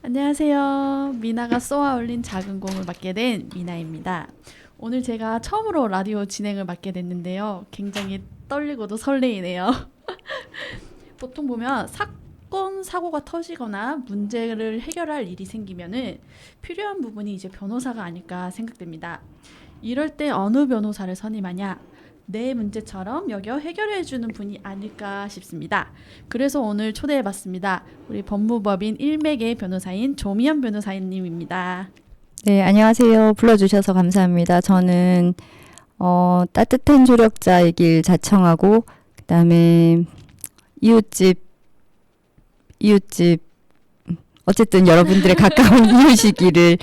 안녕하세요. 미나가 쏘아 올린 작은 공을 맡게 된 미나입니다. 오늘 제가 처음으로 라디오 진행을 맡게 됐는데요. 굉장히 떨리고도 설레이네요. 보통 보면 사건, 사고가 터지거나 문제를 해결할 일이 생기면은 필요한 부분이 이제 변호사가 아닐까 생각됩니다. 이럴 때 어느 변호사를 선임하냐? 내 문제처럼 여겨 해결해주는 분이 아닐까 싶습니다. 그래서 오늘 초대해봤습니다. 우리 법무법인 일맥의 변호사인 조미연 변호사님입니다. 네, 안녕하세요. 불러주셔서 감사합니다. 저는 따뜻한 조력자의 길 자청하고 그다음에 이웃집 어쨌든 여러분들의 가까운 이웃이기를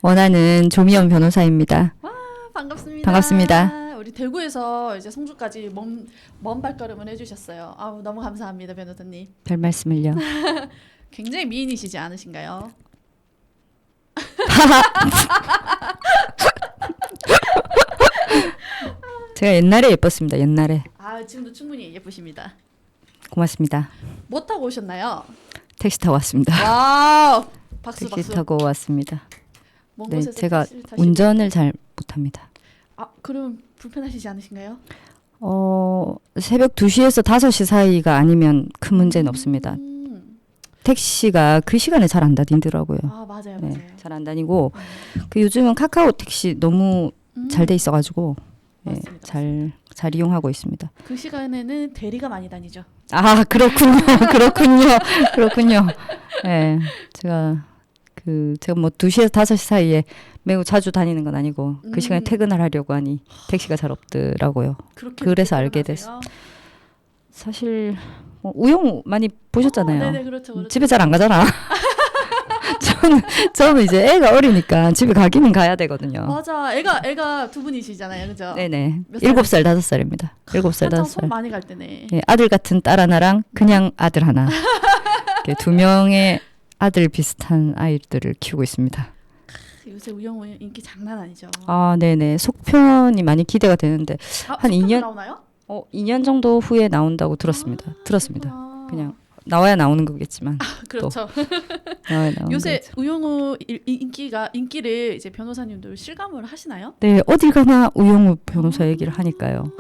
원하는 조미연 변호사입니다. 와, 반갑습니다. 반갑습니다. 우리 대구에서 이제 송주까지 먼 발걸음을 해주셨어요. 아우, 너무 감사합니다, 변호사님. 별 말씀을요. 굉장히 미인이시지 않으신가요? 제가 옛날에 예뻤습니다. 옛날에. 아, 지금도 충분히 예쁘십니다. 고맙습니다. 뭐 타고 오셨나요? 택시 타고 왔습니다. 와우, 박수 택시 박수. 타고 왔습니다. 먼 네, 곳에서 제가 택시를 타시고. 운전을 잘 못합니다. 아, 그럼 불편하시지 않으신가요? 새벽 2시에서 5시 사이가 아니면 큰 문제는 없습니다. 택시가 그 시간에 잘 안 다니더라고요. 아, 맞아요, 맞아요. 네, 잘 안 다니고 그 요즘은 카카오 택시 너무 잘 돼 있어가지고 맞습니다, 잘 이용하고 있습니다. 그 시간에는 대리가 많이 다니죠. 아 그렇군요, 그렇군요. 네, 제가 뭐 2시에서 5시 사이에 매우 자주 다니는 건 아니고 그 시간에 퇴근을 하려고 하니 택시가 잘 없더라고요. 그래서 알게 됐어. 사실 뭐 우영우 많이 보셨잖아요. 네네, 그렇죠. 집에 잘 안 가잖아. 저는 이제 애가 어리니까 집에 가기는 가야 되거든요. 맞아, 애가 두 분이시잖아요, 그죠? 네네. 몇 살? 7살, 5살입니다. 7살, 한참 손 5살. 많이 갈 때네. 예, 아들 같은 딸 하나랑 그냥 아들 하나. 이렇게 2명의 아들 비슷한 아이들을 키우고 있습니다. 요새 우영우 인기 장난 아니죠. 아, 네네. 속편이 많이 기대가 되는데 한 속편도 2년 나오나요? 2년 정도 후에 나온다고 들었습니다. 들었습니다. 그렇구나. 그냥 나와야 나오는 거겠지만. 그렇죠. 나와야 나오는 요새 거겠죠. 우영우 인기를 이제 변호사님들 실감을 하시나요? 네, 어딜 가나 우영우 변호사 얘기를 하니까요.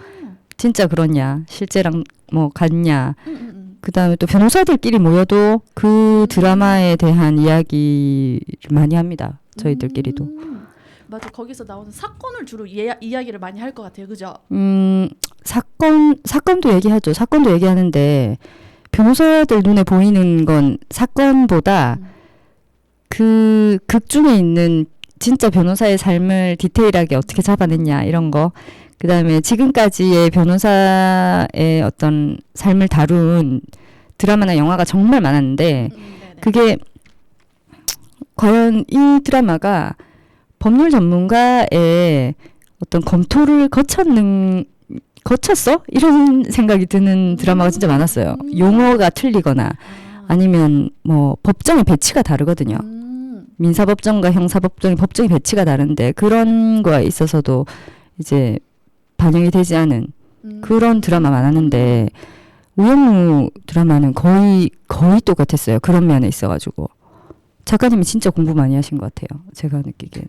진짜 그렇냐, 실제랑 뭐 같냐. 그다음에 또 변호사들끼리 모여도 그 드라마에 대한 이야기를 많이 합니다. 저희들끼리도. 맞아, 거기서 나오는 사건을 주로 이야기를 많이 할 것 같아요, 그죠? 사건도 얘기하죠. 사건도 얘기하는데 변호사들 눈에 보이는 건 사건보다 그 극 중에 있는 진짜 변호사의 삶을 디테일하게 어떻게 잡아냈냐 이런 거. 그다음에 지금까지의 변호사의 어떤 삶을 다룬 드라마나 영화가 정말 많았는데 그게 과연 이 드라마가 법률 전문가의 어떤 검토를 거쳤어? 이런 생각이 드는 드라마가 진짜 많았어요. 용어가 틀리거나 아니면 뭐 법정의 배치가 다르거든요. 민사법정과 형사법정의 법정의 배치가 다른데 그런 거에 있어서도 이제 반영이 되지 않은 그런 드라마 많았는데 우영우 드라마는 거의 똑같았어요. 그런 면에 있어가지고 작가님이 진짜 공부 많이 하신 것 같아요. 제가 느끼기엔.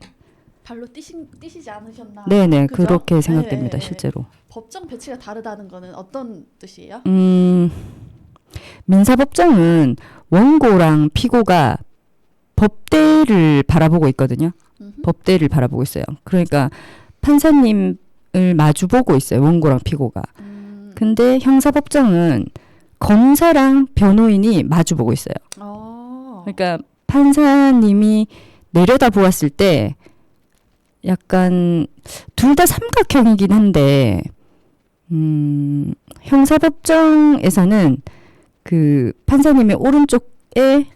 발로 뛰시지 않으셨나? 네네, 그죠? 그렇게 생각됩니다. 네. 실제로. 법정 배치가 다르다는 거는 어떤 뜻이에요? 민사법정은 원고랑 피고가 법대를 바라보고 있거든요. 법대를 바라보고 있어요. 그러니까 판사님을 마주보고 있어요. 원고랑 피고가. 근데 형사법정은 검사랑 변호인이 마주보고 있어요. 그러니까 판사님이 내려다 보았을 때 약간 둘 다 삼각형이긴 한데 형사법정에서는 그 판사님의 오른쪽에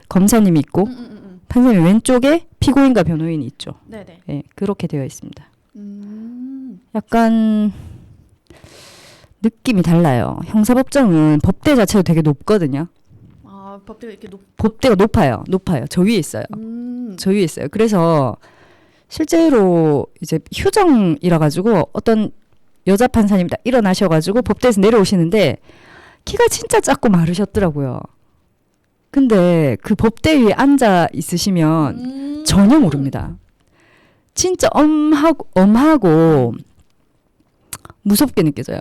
검사님이 있고 판사님 왼쪽에 피고인과 변호인이 있죠. 네네. 네, 그렇게 되어 있습니다. 약간 느낌이 달라요. 형사법정은 법대 자체도 되게 높거든요. 아, 법대가 이렇게 법대가 높아요. 저 위에 있어요. 저 위에 있어요. 그래서 실제로 이제 휴정이라 가지고 어떤 여자 판사님이 딱 일어나셔가지고 법대에서 내려오시는데 키가 진짜 작고 마르셨더라고요. 근데 그 법대위에 앉아 있으시면 전혀 모릅니다. 진짜 엄하고 무섭게 느껴져요.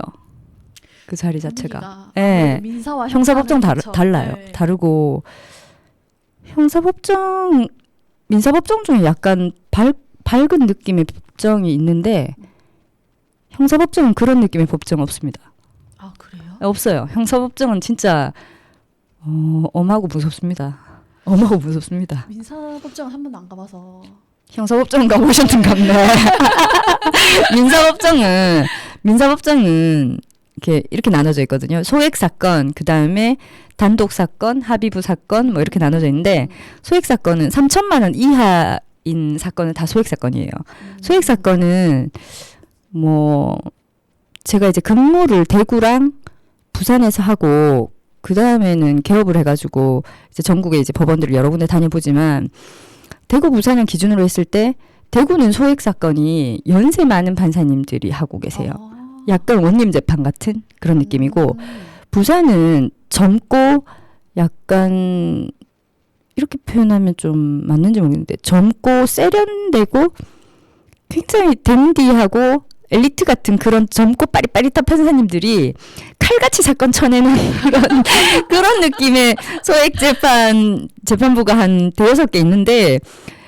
그 자리 자체가. 예. 민사와 형사법정 형사는 달라요. 네. 다르고 민사법정 중에 약간 밝은 느낌의 법정이 있는데 형사법정은 그런 느낌의 법정 없습니다. 아 그래요? 없어요. 형사법정은 진짜 엄하고 무섭습니다. 엄하고 무섭습니다. 민사법정 한 번도 안 가봐서. 형사법정 가보셨는가 보네. 민사법정은 이렇게 나눠져 있거든요. 소액 사건, 그 다음에 단독 사건, 합의부 사건 뭐 이렇게 나눠져 있는데 소액 사건은 3천만 원 이하인 사건은 다 소액 사건이에요. 소액 사건은 뭐 제가 이제 근무를 대구랑 부산에서 하고 그 다음에는 개업을 해가지고 이제 전국에 이제 법원들을 여러 군데 다녀보지만 대구 부산을 기준으로 했을 때 대구는 소액 사건이 연세 많은 판사님들이 하고 계세요. 약간 원님 재판 같은 그런 느낌이고 부산은 젊고 약간 이렇게 표현하면 좀 맞는지 모르겠는데 젊고 세련되고 굉장히 댄디하고 엘리트 같은 그런 젊고 빠릿빠릿한 판사님들이 칼같이 사건 쳐내는 그런 느낌의 소액 재판부가 한 대여섯 개 있는데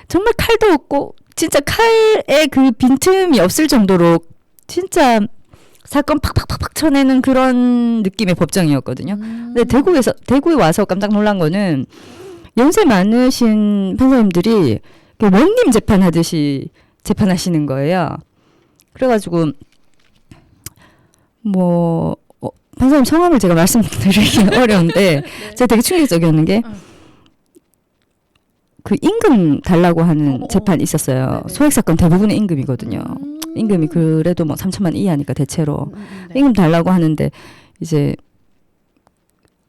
정말 칼도 없고 진짜 칼에 그 빈틈이 없을 정도로 진짜 사건 팍팍팍팍 쳐내는 그런 느낌의 법정이었거든요. 근데 대구에 와서 깜짝 놀란 거는 연세 많으신 판사님들이 원님 재판하듯이 재판하시는 거예요. 그래가지고 뭐 판사님 성함을 제가 말씀드리기 어려운데 네. 제가 되게 충격적이었는 게 그 임금 달라고 하는 재판이 있었어요. 네네. 소액 사건 대부분의 임금이거든요. 임금이 그래도 뭐 3천만 원 이하니까 대체로 네. 임금 달라고 하는데 이제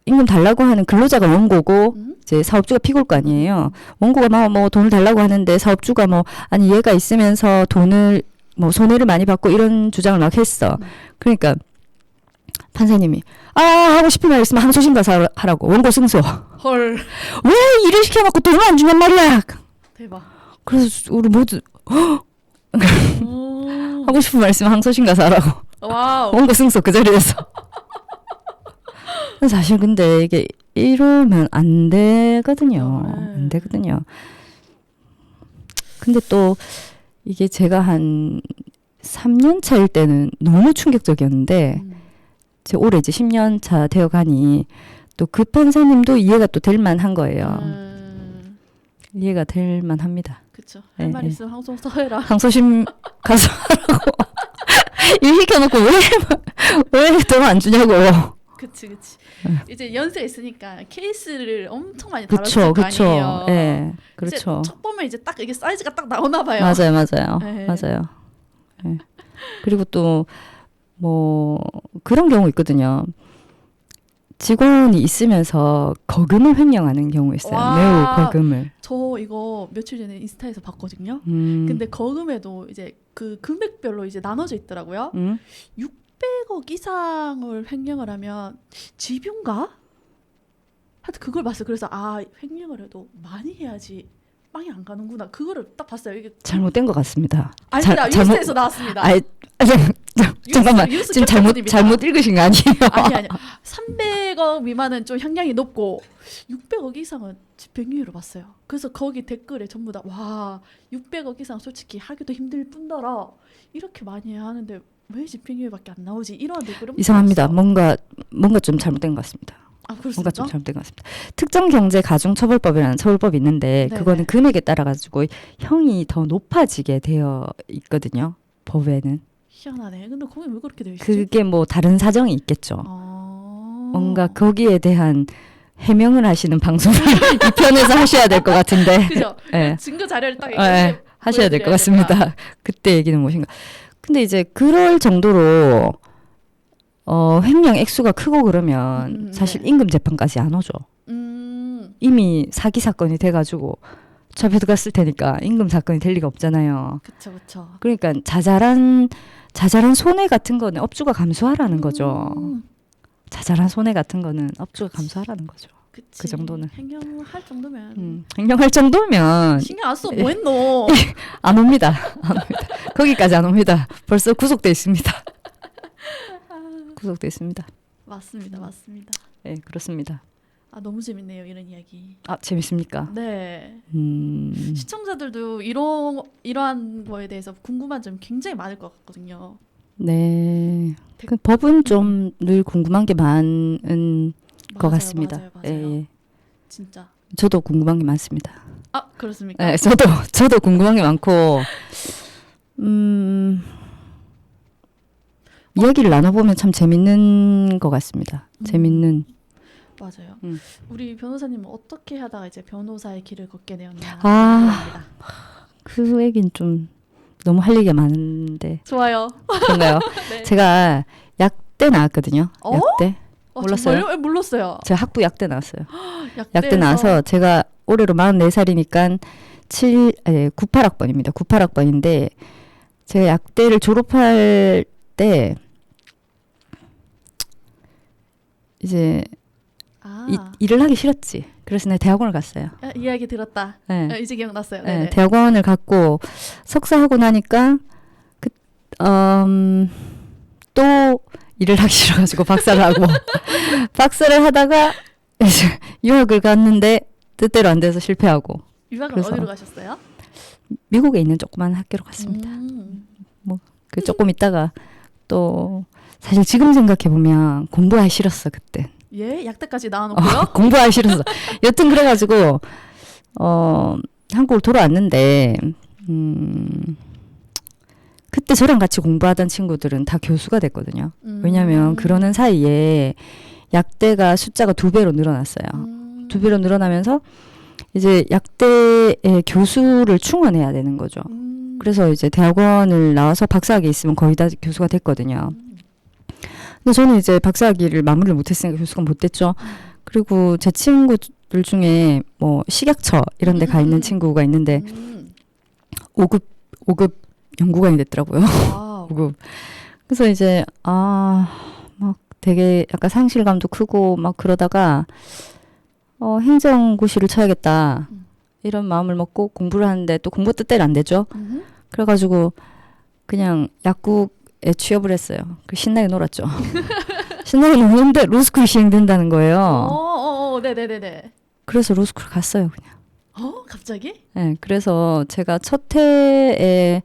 임금 달라고 하는 근로자가 원고고 이제 사업주가 피고일 거 아니에요. 원고가 뭐 돈을 달라고 하는데 사업주가 뭐 아니 얘가 있으면서 돈을 뭐 손해를 많이 받고 이런 주장을 막 했어. 그러니까 판사님이 하고 싶은 말 있으면 항소심 가서 하라고 원고 승소. 헐. 왜 일을 시켜놓고 돈을 안 주냔 말이야. 대박. 그래서 우리 모두 하고 싶은 말 있으면 항소심 가서 하라고. 와우. 원고 승소 그 자리에서. 사실 근데 이게 이러면 안 되거든요. 안 되거든요. 근데 또 이게 제가 한 3년 차일 때는 너무 충격적이었는데 제 올해 이제 10년 차 되어 가니 또 그 판사님도 이해가 또 될 만한 거예요. 이해가 될 만합니다. 그쵸. 할 말 있으면 항소서 해라. 항소심 가서 하라고. 일 시켜놓고 왜 돈 안 주냐고. 그치. 이제 연세가 있으니까 케이스를 엄청 많이 다뤘을 거 그쵸. 아니에요. 예, 그렇죠. 이제 첫 보면 이제 딱 이게 사이즈가 딱 나오나 봐요. 맞아요. 네. 맞아요. 예. 그리고 또 뭐 그런 경우 있거든요. 직원이 있으면서 거금을 횡령하는 경우 있어요. 와. 매우 거금을. 저 이거 며칠 전에 인스타에서 봤거든요. 근데 거금에도 이제 그 금액별로 이제 나눠져 있더라고요. 600억 이상을 횡령을 하면 집윤가? 하여튼 그걸 봤어요. 그래서 횡령을 해도 많이 해야지 빵이 안 가는구나. 그거를 딱 봤어요. 이게 잘못된 것 같습니다. 아닙니다. 뉴스에서 나왔습니다. 잠깐만. 뉴스 지금 캡처본입니다. 잘못 읽으신 거 아니에요? 아니 300억 미만은 좀 형량이 높고 600억 이상은 집행유예로 봤어요. 그래서 거기 댓글에 전부 다 와 600억 이상 솔직히 하기도 힘들 뿐더러 이렇게 많이 하는데 왜 집행유예밖에 안 나오지? 이런 댓글은 이상합니다. 뭔가 좀 잘못된 것 같습니다. 뭔가 좀 잘못된 것 같습니다. 특정경제가중처벌법이라는 처벌법이 있는데 네네. 그거는 금액에 따라 가지고 형이 더 높아지게 되어 있거든요. 법에는. 희한하네. 근데 거기 왜 그렇게 되어 있지? 그게 뭐 다른 사정이 있겠죠. 뭔가 거기에 대한 해명을 하시는 방송을 이 편에서 하셔야 될 것 같은데. 그죠? 네. 증거 자료를 딱 하셔야 될 것 같습니다. 그때 얘기는 무엇인가. 근데 이제 그럴 정도로 횡령 액수가 크고 그러면 사실 네. 임금 재판까지 안 오죠. 이미 사기 사건이 돼가지고 잡혀 들어갔을 테니까 임금 사건이 될 리가 없잖아요. 그쵸. 그러니까 자잘한 손해 같은 거는 업주가 감수하라는 거죠. 자잘한 손해 같은 거는 업주가 감수하라는 거죠. 그치. 그 정도는. 행정할 정도면 행정할 정도면 신경 안 써 뭐 했노? 안 옵니다. 안 옵니다. 거기까지 안 옵니다. 벌써 구속돼 있습니다. 구속돼 있습니다. 맞습니다, 맞습니다. 네, 그렇습니다. 아 너무 재밌네요 이런 이야기. 아, 재밌습니까? 네. 시청자들도 이러한 거에 대해서 궁금한 점이 굉장히 많을 것 같거든요. 네. 그 법은 좀 늘 궁금한 게 많은 것 맞아요, 같습니다. 맞아요, 맞아요. 예, 예. 진짜. 저도 궁금한 게 많습니다. 아 그렇습니까? 네, 저도 궁금한 게 많고, 이야기를 나눠보면 참 재밌는 것 같습니다. 재밌는. 맞아요. 음. 우리 변호사님은 어떻게 하다가 이제 변호사의 길을 걷게 되었나 아. 궁금합니다. 그 얘기는 좀 너무 할 얘기가 많은데. 좋아요. 그런가요? 네. 제가 약대 나왔거든요. 어? 약대. 몰랐어요? 정말요? 몰랐어요. 제가 학부 약대 나왔어요. 약대 약대에서 나와서 제가 올해로 44살이니까 98학번입니다. 98학번인데 제가 약대를 졸업할 때 이제 일을 하기 싫었지. 그래서 내가 대학원을 갔어요. 이야기 들었다. 네. 이제 기억났어요. 네, 대학원을 갔고 석사하고 나니까 또 일을 하기 싫어가지고 박사를 하고 박사를 하다가 이제 유학을 갔는데 뜻대로 안 돼서 실패하고. 유학은 그래서 어디로 가셨어요? 미국에 있는 조그만 학교로 갔습니다. 그 조금 있다가 또 사실 지금 생각해 보면 공부하기 싫었어 그때. 예, 약대까지 나와놓고요. 공부하기 싫었어. 여튼 그래가지고 한국을 돌아왔는데 그때 저랑 같이 공부하던 친구들은 다 교수가 됐거든요. 왜냐하면 그러는 사이에 약대가 숫자가 2배로 늘어났어요. 2배로 늘어나면서 이제 약대의 교수를 충원해야 되는 거죠. 그래서 이제 대학원을 나와서 박사학위 있으면 거의 다 교수가 됐거든요. 근데 저는 이제 박사학위를 마무리를 못했으니까 교수가 못 됐죠. 그리고 제 친구들 중에 뭐 식약처 이런 데 가 있는 친구가 있는데 5급 연구관이 됐더라고요. 5급. 그래서 이제 막 되게 약간 상실감도 크고 막 그러다가 행정고시를 쳐야겠다 이런 마음을 먹고 공부를 하는데 또 공부 뜻대로 안 되죠. 그래가지고 그냥 약국에 취업을 했어요. 신나게 놀았죠. 신나게 노는데 로스쿨이 시행된다는 거예요. 네네네네. 그래서 로스쿨 갔어요, 그냥. 갑자기? 네, 그래서 제가 첫 해에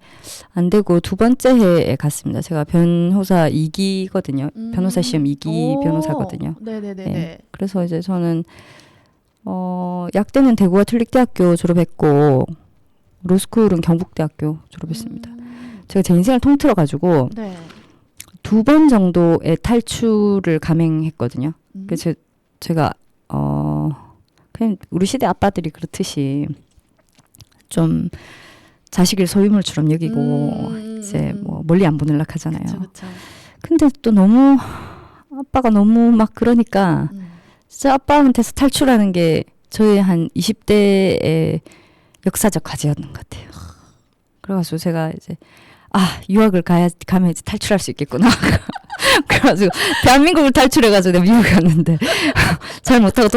안 되고 2번째 해에 갔습니다. 제가 변호사 2기거든요. 변호사 시험 2기 변호사거든요. 네네네네. 네, 그래서 이제 저는 약대는 대구와 tullik대학교 졸업했고 로스쿨은 경북대학교 졸업했습니다. 제가 제 인생을 통틀어가지고 네. 2번 정도의 탈출을 감행했거든요. 그래서 제가 그냥 우리 시대 아빠들이 그렇듯이 좀 자식을 소유물처럼 여기고 이제 뭐 멀리 안 보내려고 하잖아요. 그쵸. 근데 또 너무 아빠가 너무 막 그러니까 진짜 아빠한테서 탈출하는 게 저의 한 20대의 역사적 과제였는 것 같아요. 그래가지고 제가 이제 유학을 가면 이제 탈출할 수 있겠구나. 그래가지고 대한민국을 탈출해가지고 내가 미국에 갔는데 잘 못하고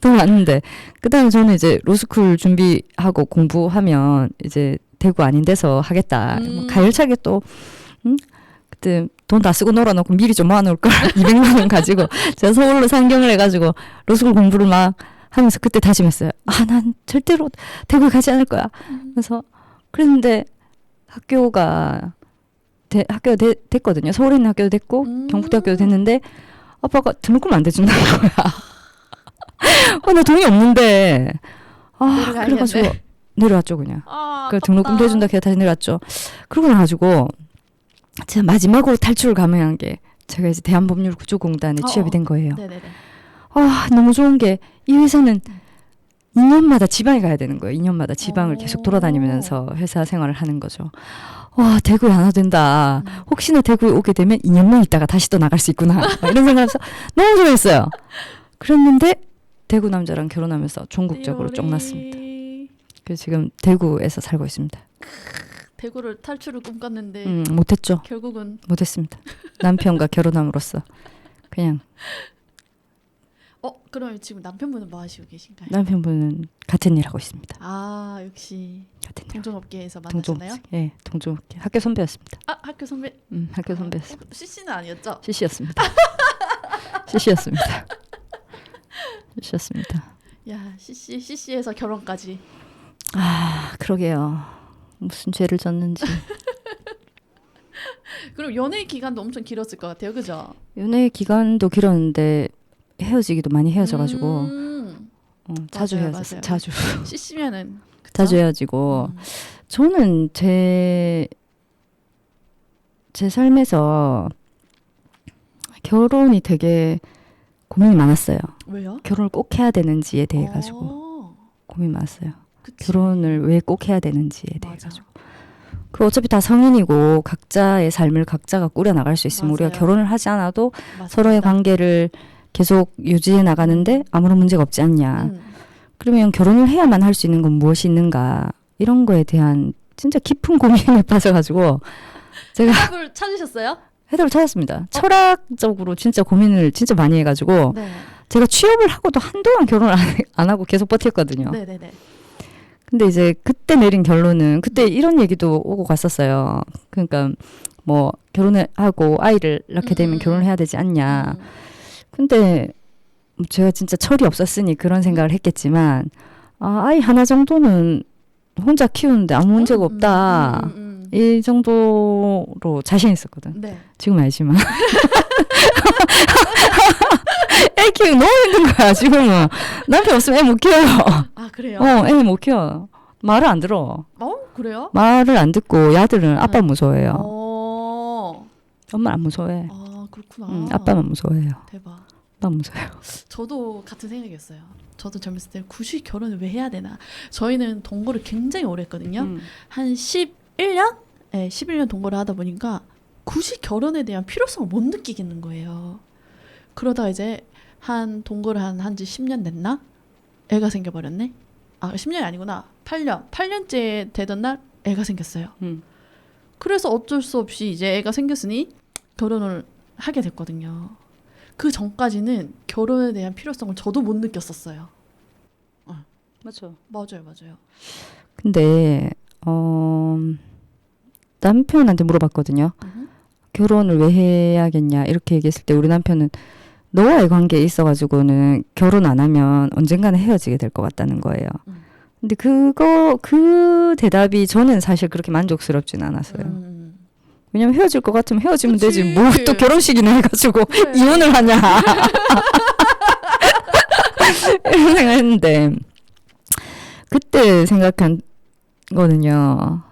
돌아왔는데 그 다음에 저는 이제 로스쿨 준비하고 공부하면 이제 대구 아닌 데서 하겠다. 뭐 가열차게 또 그때 돈 다 쓰고 놀아놓고 미리 좀 모아놓을 걸 200만 원 가지고 제가 서울로 상경을 해가지고 로스쿨 공부를 막 하면서 그때 다짐했어요. 난 절대로 대구에 가지 않을 거야. 그래서 그랬는데 학교가 됐거든요. 서울에 있는 학교도 됐고 경북대학교도 됐는데 아빠가 등록금 안 대준다는 거야. 나 돈이 없는데 그래가지고 내려왔죠 그냥. 그 등록금 대준다 해서 다시 내려왔죠. 그러고 나가지고 제가 마지막으로 탈출을 감행한 게 제가 이제 대한법률구조공단에 취업이 된 거예요. 네네네. 너무 좋은 게 이 회사는 2년마다 지방에 가야 되는 거예요. 2년마다 지방을 계속 돌아다니면서 회사 생활을 하는 거죠. 대구에 안 와도 된다. 혹시나 대구에 오게 되면 2년만 있다가 다시 또 나갈 수 있구나. 이런 생각하면서 너무 좋아했어요. 그랬는데 대구 남자랑 결혼하면서 종국적으로 쫓났습니다. 그래서 지금 대구에서 살고 있습니다. 대구를 탈출을 꿈꿨는데 못했죠. 결국은 못했습니다. 남편과 결혼함으로써 그냥 그럼 지금 남편분은 뭐 하시고 계신가요? 남편분은 같은 일 하고 있습니다. 아, 역시 같은 일. 동종업계에서 만나셨나요? 예, 동종업계 학교 선배였습니다. 아, 학교 선배. 학교 선배였습니다. CC는 아니었죠? CC였습니다. CC였습니다. CC였습니다. 야, CC에서 결혼까지. 아, 그러게요. 무슨 죄를 졌는지. 그럼 연애 기간도 엄청 길었을 것 같아요, 그죠? 연애 기간도 길었는데 헤어지기도 많이 헤어져가지고 자주 맞아요, 헤어졌어요. 맞아요. 자주 CC면은 자주 헤어지고 저는 제 삶에서 결혼이 되게 고민이 많았어요. 왜요? 결혼을 꼭 해야 되는지에 대해 가지고 고민 많았어요. 그치. 결혼을 왜 꼭 해야 되는지에 대해 맞아. 가지고. 그 어차피 다 성인이고 각자의 삶을 각자가 꾸려 나갈 수 있으면 우리가 맞아요. 결혼을 하지 않아도 맞습니다. 서로의 관계를 계속 유지해 나가는데 아무런 문제가 없지 않냐. 그러면 결혼을 해야만 할 수 있는 건 무엇이 있는가. 이런 거에 대한 진짜 깊은 고민에 빠져가지고 제가 해답을 찾으셨어요? 해답을 찾았습니다. 철학적으로 진짜 고민을 진짜 많이 해가지고 네. 제가 취업을 하고도 한동안 결혼을 안 하고 계속 버텼거든요. 네네네. 근데 이제 그때 내린 결론은 그때 이런 얘기도 오고 갔었어요. 그러니까 뭐 결혼을 하고 아이를 낳게 되면 결혼을 해야 되지 않냐. 근데 제가 진짜 철이 없었으니 그런 생각을 했겠지만 아이 하나 정도는 혼자 키우는데 아무 문제가 없다. 이 정도로 자신 있었거든. 네. 지금 알지만. 애 키우기 너무 힘든 거야 지금은. 남편 없으면 애 못 키워요. 아, 그래요? 애 못 키워. 말을 안 들어. 그래요? 말을 안 듣고 야들은 아빠 무서워해요. 엄마 안 무서워해. 아, 그렇구나. 아빠만 무서워해요. 대박. 아빠 무서워요. 저도 같은 생각이었어요. 저도 젊었을 때 굳이 결혼을 왜 해야 되나. 저희는 동거를 굉장히 오래 했거든요. 한 11년? 네, 11년 동거를 하다 보니까 굳이 결혼에 대한 필요성을 못 느끼겠는 거예요. 그러다 이제 동거를 한지 10년 됐나? 애가 생겨버렸네? 아, 10년이 아니구나. 8년째 되던 날 애가 생겼어요. 그래서 어쩔 수 없이 이제 애가 생겼으니 결혼을 하게 됐거든요. 그 전까지는 결혼에 대한 필요성을 저도 못 느꼈었어요. 맞죠. 맞아요. 근데 남편한테 물어봤거든요. 결혼을 왜 해야겠냐 이렇게 얘기했을 때 우리 남편은 너와의 관계에 있어가지고는 결혼 안 하면 언젠가는 헤어지게 될 것 같다는 거예요. 근데 그 대답이 저는 사실 그렇게 만족스럽진 않았어요. 왜냐면 헤어질 것 같으면 헤어지면 그치. 되지. 뭐 또 결혼식이나 해가지고 그래. 이혼을 하냐. 이런 생각했는데 그때 생각한 거는요.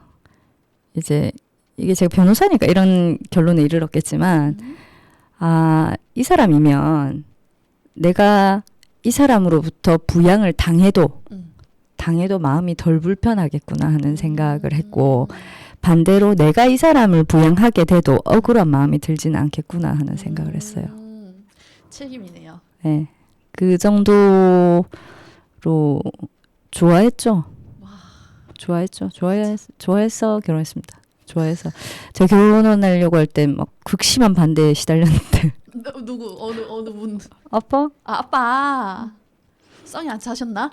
이제 이게 제가 변호사니까 이런 결론에 이르렀겠지만 이 사람이면 내가 이 사람으로부터 부양을 당해도 마음이 덜 불편하겠구나 하는 생각을 했고 반대로 내가 이 사람을 부양하게 돼도 억울한 마음이 들지는 않겠구나 하는 생각을 했어요. 책임이네요. 네, 그 정도로 좋아했죠. 좋아해서 결혼했습니다. 좋아해서 제가 결혼하려고 할 때 막 극심한 반대에 시달렸는데. 누구 어느 분? 아빠? 아빠. 성이 안 차셨나?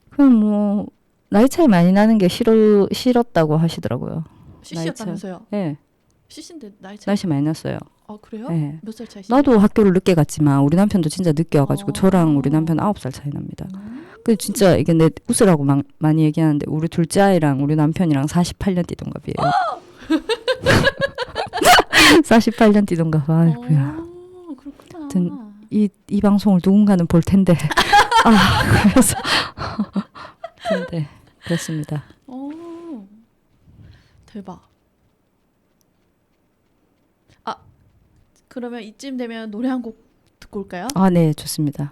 그럼 뭐 나이 차이 많이 나는 게 싫었다고 하시더라고요. CC였다면서요? 네. CC인데 나이 차이. 나이 차이 많이 났어요. 아, 그래요? 네. 몇 살 차이시죠? 나도 학교를 늦게 갔지만 우리 남편도 진짜 늦게 와가지고 저랑 우리 남편 9살 차이 납니다. 그 진짜 이게 내 웃으라고 많이 얘기하는데 우리 둘째 아이랑 우리 남편이랑 48년 띠동갑이에요. 48년 띠동갑. 아이고야. 그렇구나. 이 방송을 누군가는 볼 텐데. 그래서 근데 그렇습니다. 대박. 그러면 이쯤 되면 노래 한 곡 듣고 올까요? 네, 좋습니다.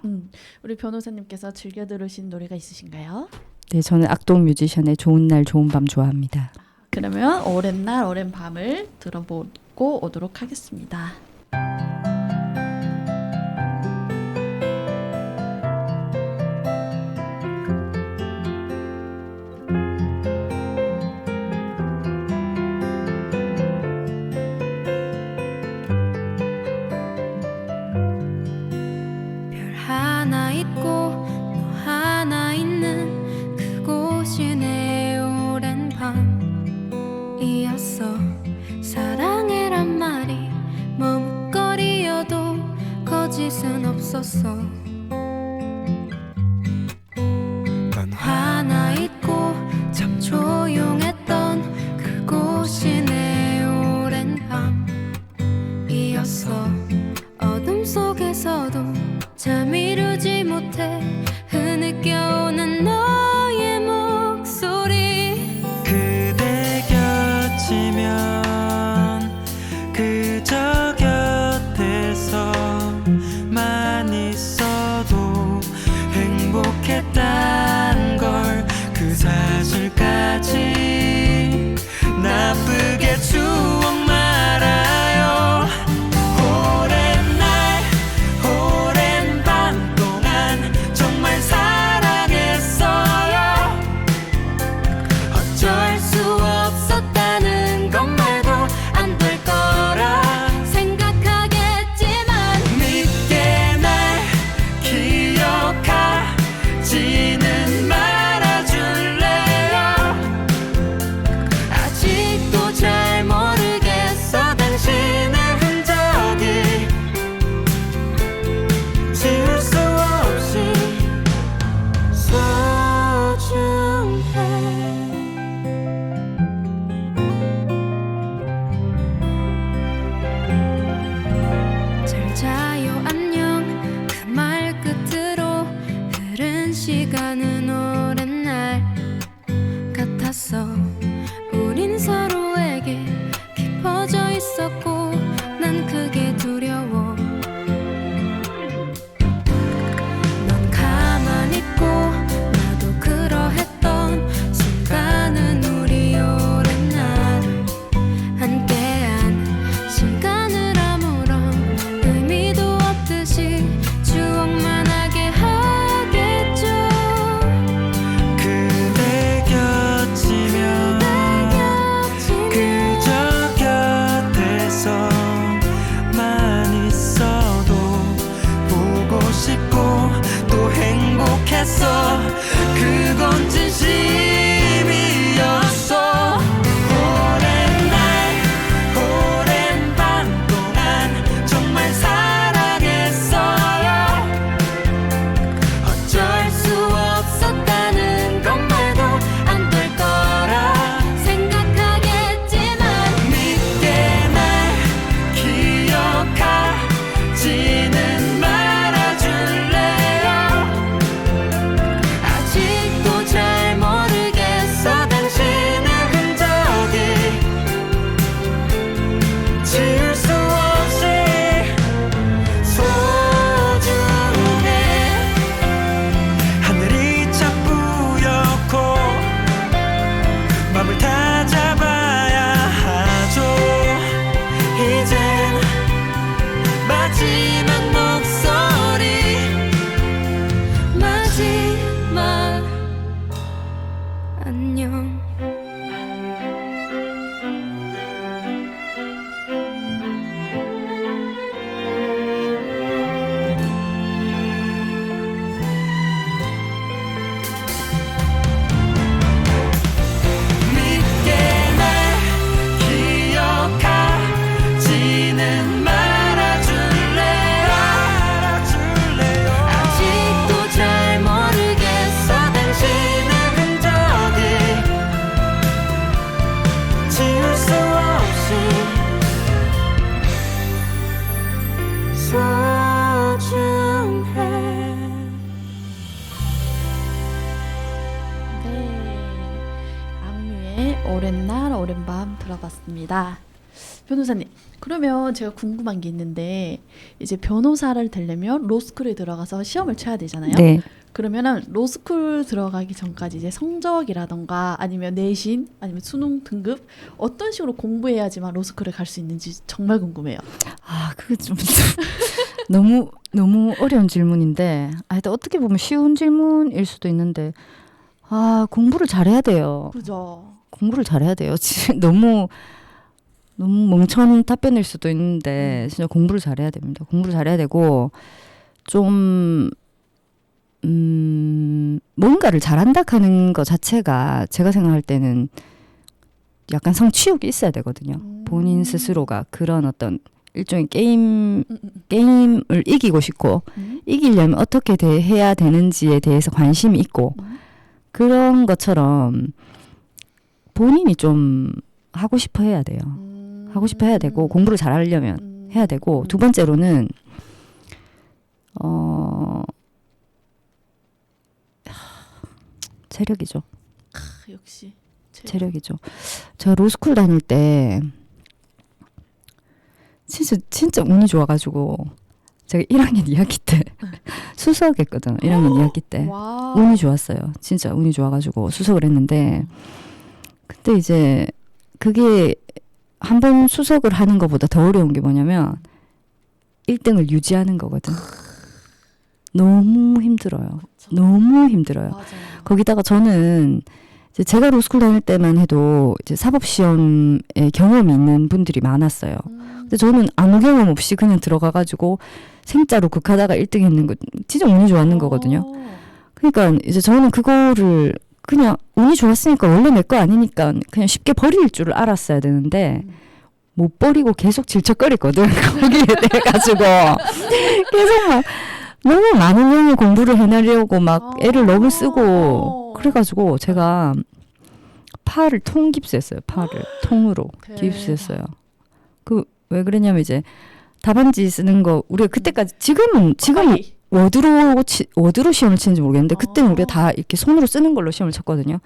우리 변호사님께서 즐겨 들으신 노래가 있으신가요? 네, 저는 악동 뮤지션의 좋은 날 좋은 밤 좋아합니다. 그러면 오랜 날 오랜 밤을 들어보고 오도록 하겠습니다. 않았어. 우린 서로에게 깊어져 있었고 난 그게 두려워. 넌 가만히 있고 나도 그러했던 순간은 우리 오랜 날 함께한 시간을 아무런 의미도 없듯이 추억만 하게 하겠죠. 그대 곁이면 그저 곁에서만 있어도 보고 싶고 또 행복했어. 그건 진심이었어. 오랜 날 오랜 밤 동안 정말 사랑했어요. 어쩔 수 없었다는 것 말고 안 될 거라 생각하겠지만 믿게 날 기억하지는 말아줄래요. 아직도 잘 모르겠어. 당신의 흔적이 지울 수 없이 소중해. 하늘이 차뿌옇고 맘을 다 잡아야 하죠. 이젠 마지막 목소리 마지막 안녕. 믿게 날 기억하지는 말아줄래요. 아직도 잘 모르겠어. 당신의 흔적이 지울 수 없이 소중해. 네, 악뮤의 오랜 날 오랜 밤 들어봤습니다. 변호사님, 그러면 제가 궁금한 게 있는데 이제 변호사를 되려면 로스쿨에 들어가서 시험을 쳐야 되잖아요. 네. 그러면은 로스쿨 들어가기 전까지 이제 성적이라던가 아니면 내신 아니면 수능 등급 어떤 식으로 공부해야지만 로스쿨에 갈 수 있는지 정말 궁금해요. 아, 그거 좀 너무 어려운 질문인데, 하여튼 어떻게 보면 쉬운 질문일 수도 있는데, 아, 공부를 잘해야 돼요. 그죠? 공부를 잘해야 돼요. 너무 멍청한 답변일 수도 있는데 진짜 공부를 잘해야 됩니다. 공부를 잘해야 되고 좀 뭔가를 잘한다 하는 것 자체가 제가 생각할 때는 약간 성취욕이 있어야 되거든요. 본인 스스로가 그런 어떤 일종의 게임을 이기고 싶고 이기려면 어떻게 해야 되는지에 대해서 관심이 있고 그런 것처럼 본인이 좀 하고 싶어 해야 돼요. 하고 싶어 해야 되고 공부를 잘하려면 해야 되고 두 번째로는 체력이죠. 역시 체력이죠. 저 로스쿨 다닐 때 진짜 운이 좋아가지고 제가 1학년 2학기 때 수석했거든요. 1학년 2학기 때 와. 운이 좋았어요. 진짜 운이 좋아가지고 수석을 했는데 그때 이제 그게 한 번 수석을 하는 것보다 더 어려운 게 뭐냐면 1등을 유지하는 거거든. 너무 힘들어요. 너무 힘들어요. 맞아요. 거기다가 저는 이제 제가 로스쿨 다닐 때만 해도 이제 사법시험에 경험이 있는 분들이 많았어요. 근데 저는 아무 경험 없이 그냥 들어가가지고 생짜로 극하다가 1등 했는 거 진짜 운이 좋았는 거거든요. 그러니까 이제 저는 그거를 그냥 운이 좋았으니까 원래 내 거 아니니까 그냥 쉽게 버릴 줄 알았어야 되는데 못 버리고 계속 질척거렸거든. 거기에 대해 가지고 계속 막 너무 많은 양의 공부를 해내려고 막 애를 너무 쓰고 그래가지고 제가 팔을 통 깁스했어요. 팔을 통으로 대박. 깁스했어요. 그 왜 그러냐면 이제 답안지 쓰는 거 우리가 그때까지 지금은 워드로 시험을 치는지 모르겠는데 그때는 우리가 다 이렇게 손으로 쓰는 걸로 시험을 쳤거든요.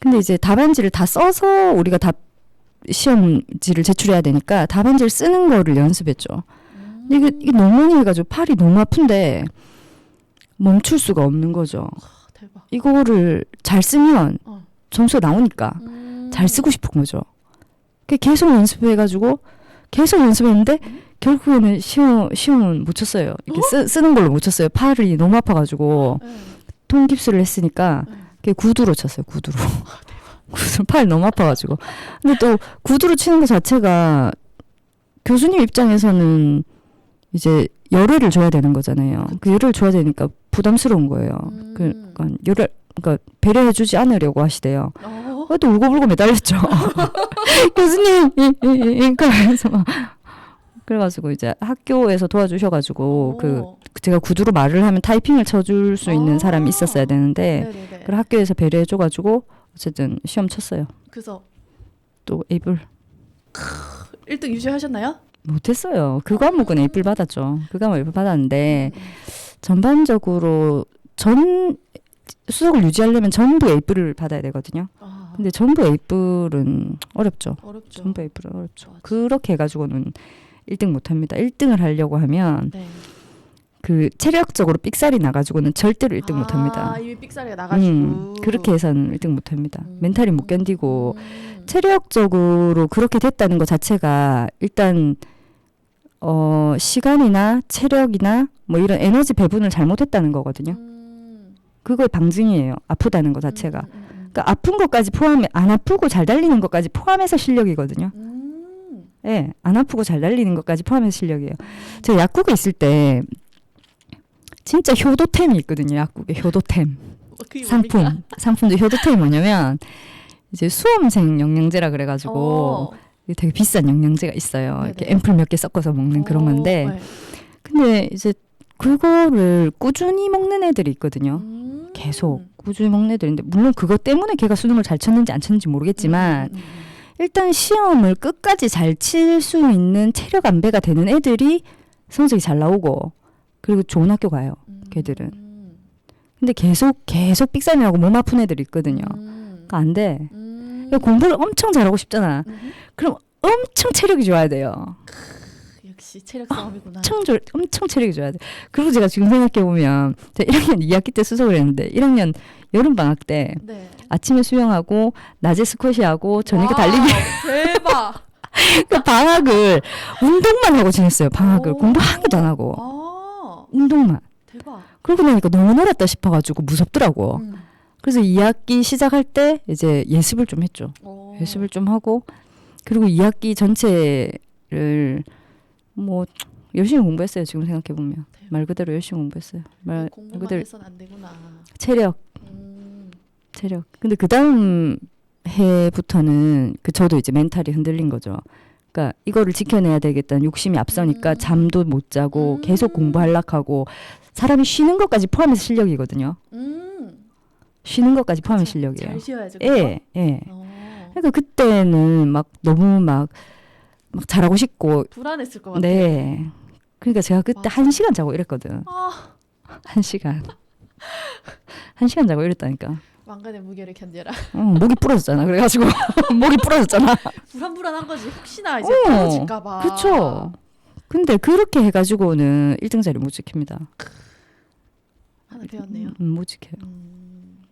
근데 이제 답안지를 다 써서 우리가 시험지를 제출해야 되니까 답안지를 쓰는 거를 연습했죠. 근데 이게 너무 해가지고 팔이 너무 아픈데 멈출 수가 없는 거죠. 대박. 이거를 잘 쓰면 어. 점수가 나오니까 잘 쓰고 싶은 거죠. 계속 연습해가지고 계속 연습했는데 결국에는 시험은 못 쳤어요. 이렇게 쓰는 걸로 못 쳤어요. 팔이 너무 아파가지고 네. 통깁스를 했으니까 네. 구두로 쳤어요. 구두로. 구두로 팔이 너무 아파가지고. 근데 또 구두로 치는 것 자체가 교수님 입장에서는 이제 열애를 줘야 되는 거잖아요. 그 열애를 줘야 되니까 부담스러운 거예요. 그러니까 그러니까 배려해주지 않으려고 하시대요. 또 울고불고 매달렸죠. 교수님, 그래서 막 그래가지고 이제 학교에서 도와주셔가지고 제가 구두로 말을 하면 타이핑을 쳐줄 수 있는 사람이 있었어야 되는데 그 학교에서 배려해줘가지고 어쨌든 시험 쳤어요. 그래서 또 A불 1등 유지하셨나요? 못했어요. 그 과목은 A불 받았죠. 그 과목 A불 받았는데 전반적으로 수석을 유지하려면 전부 A불을 받아야 되거든요. 근데 전부 A불은 어렵죠. 전부 A불은 어렵죠. 맞아. 그렇게 해가지고는 1등 못합니다. 1등을 하려고 하면 네. 그 체력적으로 삑살이 나가지고는 절대로 1등 못합니다. 이미 삑사리가 나가지고. 그렇게 해서는 1등 못합니다. 멘탈이 못 견디고 체력적으로 그렇게 됐다는 것 자체가 일단 시간이나 체력이나 뭐 이런 에너지 배분을 잘못했다는 거거든요. 그거의 방증이에요. 아프다는 것 자체가. 그러니까 아픈 것까지 포함해 안 아프고 잘 달리는 것까지 포함해서 실력이거든요. 예, 안 아프고 잘 달리는 것까지 포함해서 실력이에요. 제가 약국에 있을 때 진짜 효도템이 있거든요. 약국에 효도템 상품도 효도템이 뭐냐면 이제 수험생 영양제라 그래가지고 되게 비싼 영양제가 있어요. 네네. 이렇게 앰플 몇 개 섞어서 먹는 그런 건데 네. 근데 이제 그거를 꾸준히 먹는 애들이 있거든요. 계속 꾸준히 먹는 애들인데 물론 그것 때문에 걔가 수능을 잘 쳤는지 안 쳤는지 모르겠지만 일단 시험을 끝까지 잘 칠 수 있는 체력 안배가 되는 애들이 성적이 잘 나오고 그리고 좋은 학교 가요. 걔들은. 근데 계속 삑사리나고 몸 아픈 애들이 있거든요. 그러니까 안 돼. 공부를 엄청 잘하고 싶잖아. 그럼 엄청 체력이 좋아야 돼요. 역시 체력 싸움이구나. 엄청 체력이 좋아야 돼. 그리고 제가 지금 생각해보면 제가 1학년 2학기 때 수석을 했는데 1학년 여름방학 때 네. 아침에 수영하고 낮에 스쿼시하고 저녁에 달리기 대박. 그 방학을 운동만 하고 지냈어요. 방학을 공부 한 개도 안 하고 운동만. 대박. 그러고 나니까 너무 놀았다 싶어가지고 무섭더라고. 그래서 2학기 시작할 때 이제 예습을 좀 했죠. 예습을 좀 하고 그리고 2학기 전체를 뭐 열심히 공부했어요. 지금 생각해보면 말 그대로 열심히 공부했어요. 말 공부만 그대로 해서는 안 되구나. 체력. 근데 그 다음 해부터는 저도 이제 멘탈이 흔들린 거죠. 그러니까 이거를 지켜내야 되겠다는 욕심이 앞서니까 잠도 못 자고 계속 공부하려고 하고 사람이 쉬는 것까지 포함해서 실력이거든요. 쉬는 것까지 포함해서 실력이에요. 잘 쉬어야죠. 예. 그러니까 그때는 막 너무 막 잘하고 싶고 불안했을 것 같아요. 네. 그러니까 제가 그때 맞아. 1시간 자고 이랬거든. 1시간. 1시간 자고 이랬다니까. 왕관의 무게를 견뎌라. 목이 부러졌잖아. 그래가지고 목이 부러졌잖아. 불안한 거지. 혹시나 이제 떨어질까 봐. 그렇죠. 근데 그렇게 해가지고는 1등 자리 못 지킵니다. 하나 배웠네요. 못 지켜요.